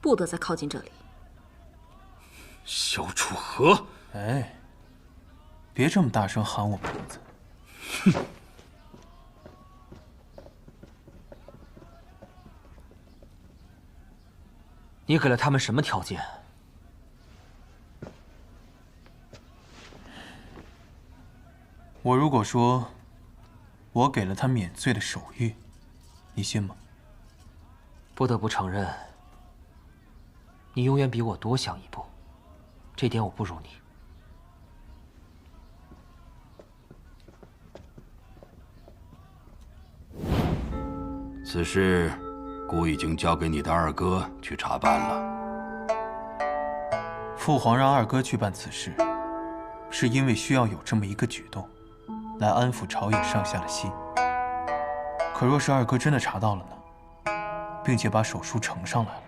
不得再靠近这里。萧楚河，哎，别这么大声喊我名字。哼。你给了他们什么条件？我如果说，我给了他免罪的手谕，你信吗？不得不承认，你永远比我多想一步，这点我不如你。此事，姑已经交给你的二哥去查办了。父皇让二哥去办此事，是因为需要有这么一个举动，来安抚朝野上下的心。可若是二哥真的查到了呢，并且把手书呈上来了，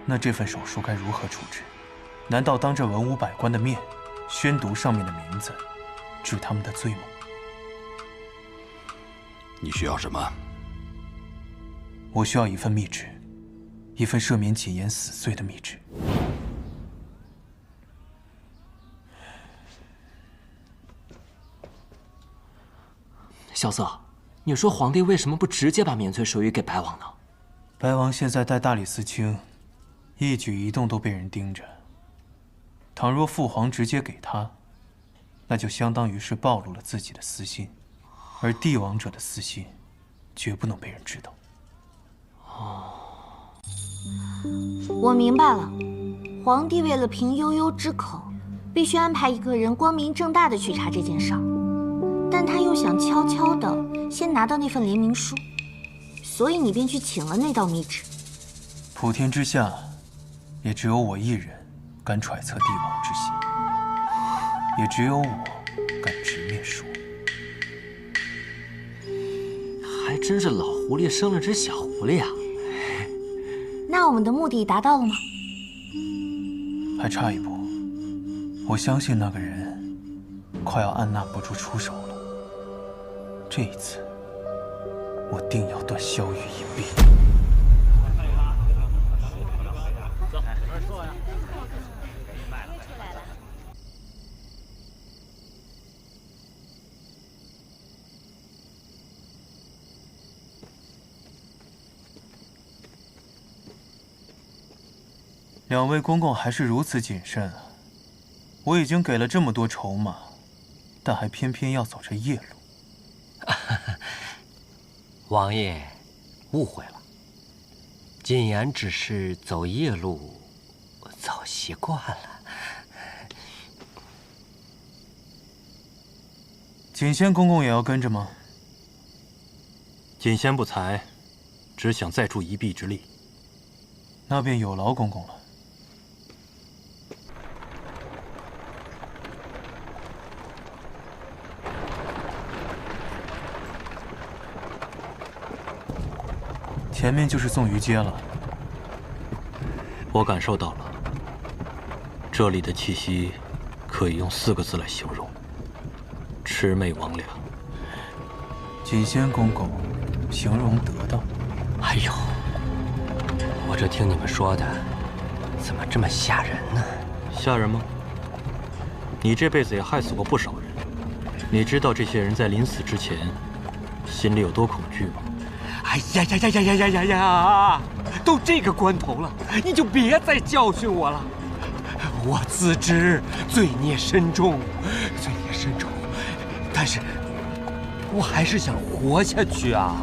那这份手书该如何处置？难道当着文武百官的面，宣读上面的名字，治他们的罪吗？你需要什么？我需要一份密旨，一份赦免谨言死罪的密旨。萧瑟，你说皇帝为什么不直接把免罪手谕给白王呢？白王现在带大理寺卿，一举一动都被人盯着。倘若父皇直接给他，那就相当于是暴露了自己的私心，而帝王者的私心，绝不能被人知道。我明白了，皇帝为了平悠悠之口，必须安排一个人光明正大的去查这件事儿，但他又想悄悄的先拿到那份联名书，所以你便去请了那道密旨。普天之下，也只有我一人敢揣测帝王之心，也只有我敢直面说。还真是老狐狸生了只小狐狸啊！那我们的目的达到了吗？还差一步，我相信那个人快要按捺不住出手了。这一次，我定要断萧玉一臂。两位公公还是如此谨慎啊！我已经给了这么多筹码，但还偏偏要走这夜路。王爷误会了，谨言只是走夜路，走习惯了。锦仙公公也要跟着吗？锦仙不才，只想再助一臂之力。那便有劳公公了。前面就是纵鱼街了。我感受到了，这里的气息可以用4个字来形容：魑魅魍魉。锦仙公公形容得当。哎呦，我这听你们说的，怎么这么吓人呢？吓人吗？你这辈子也害死过不少人，你知道这些人在临死之前心里有多恐惧吗？哎呀呀呀呀呀呀呀呀！都这个关头了，你就别再教训我了。我自知罪孽深重，罪孽深重，但是我还是想活下去啊。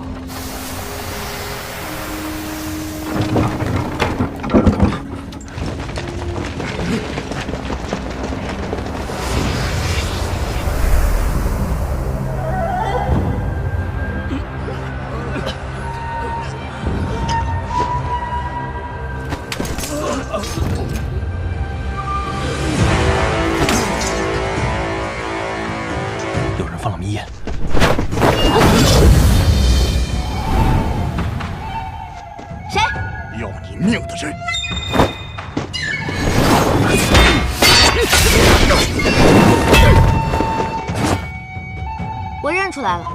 我认出来了，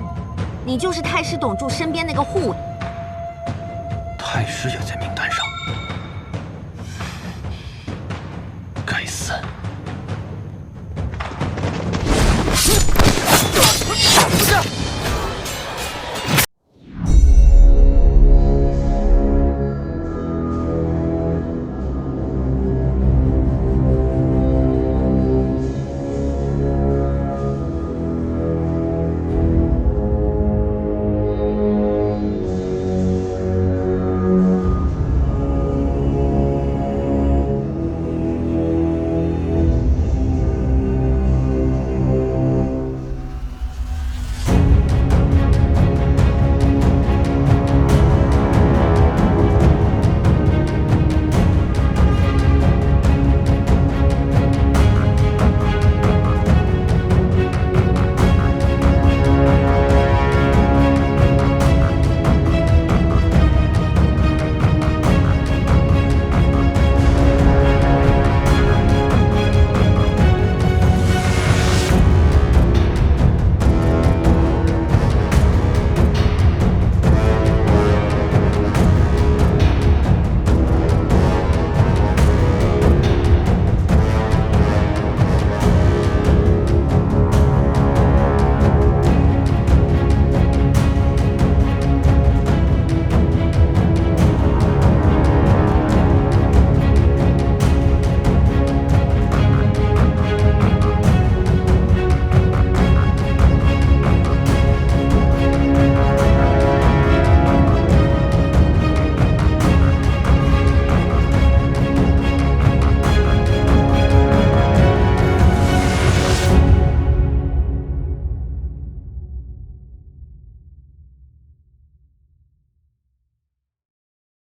你就是太师董柱身边那个护卫。太师也在明堂。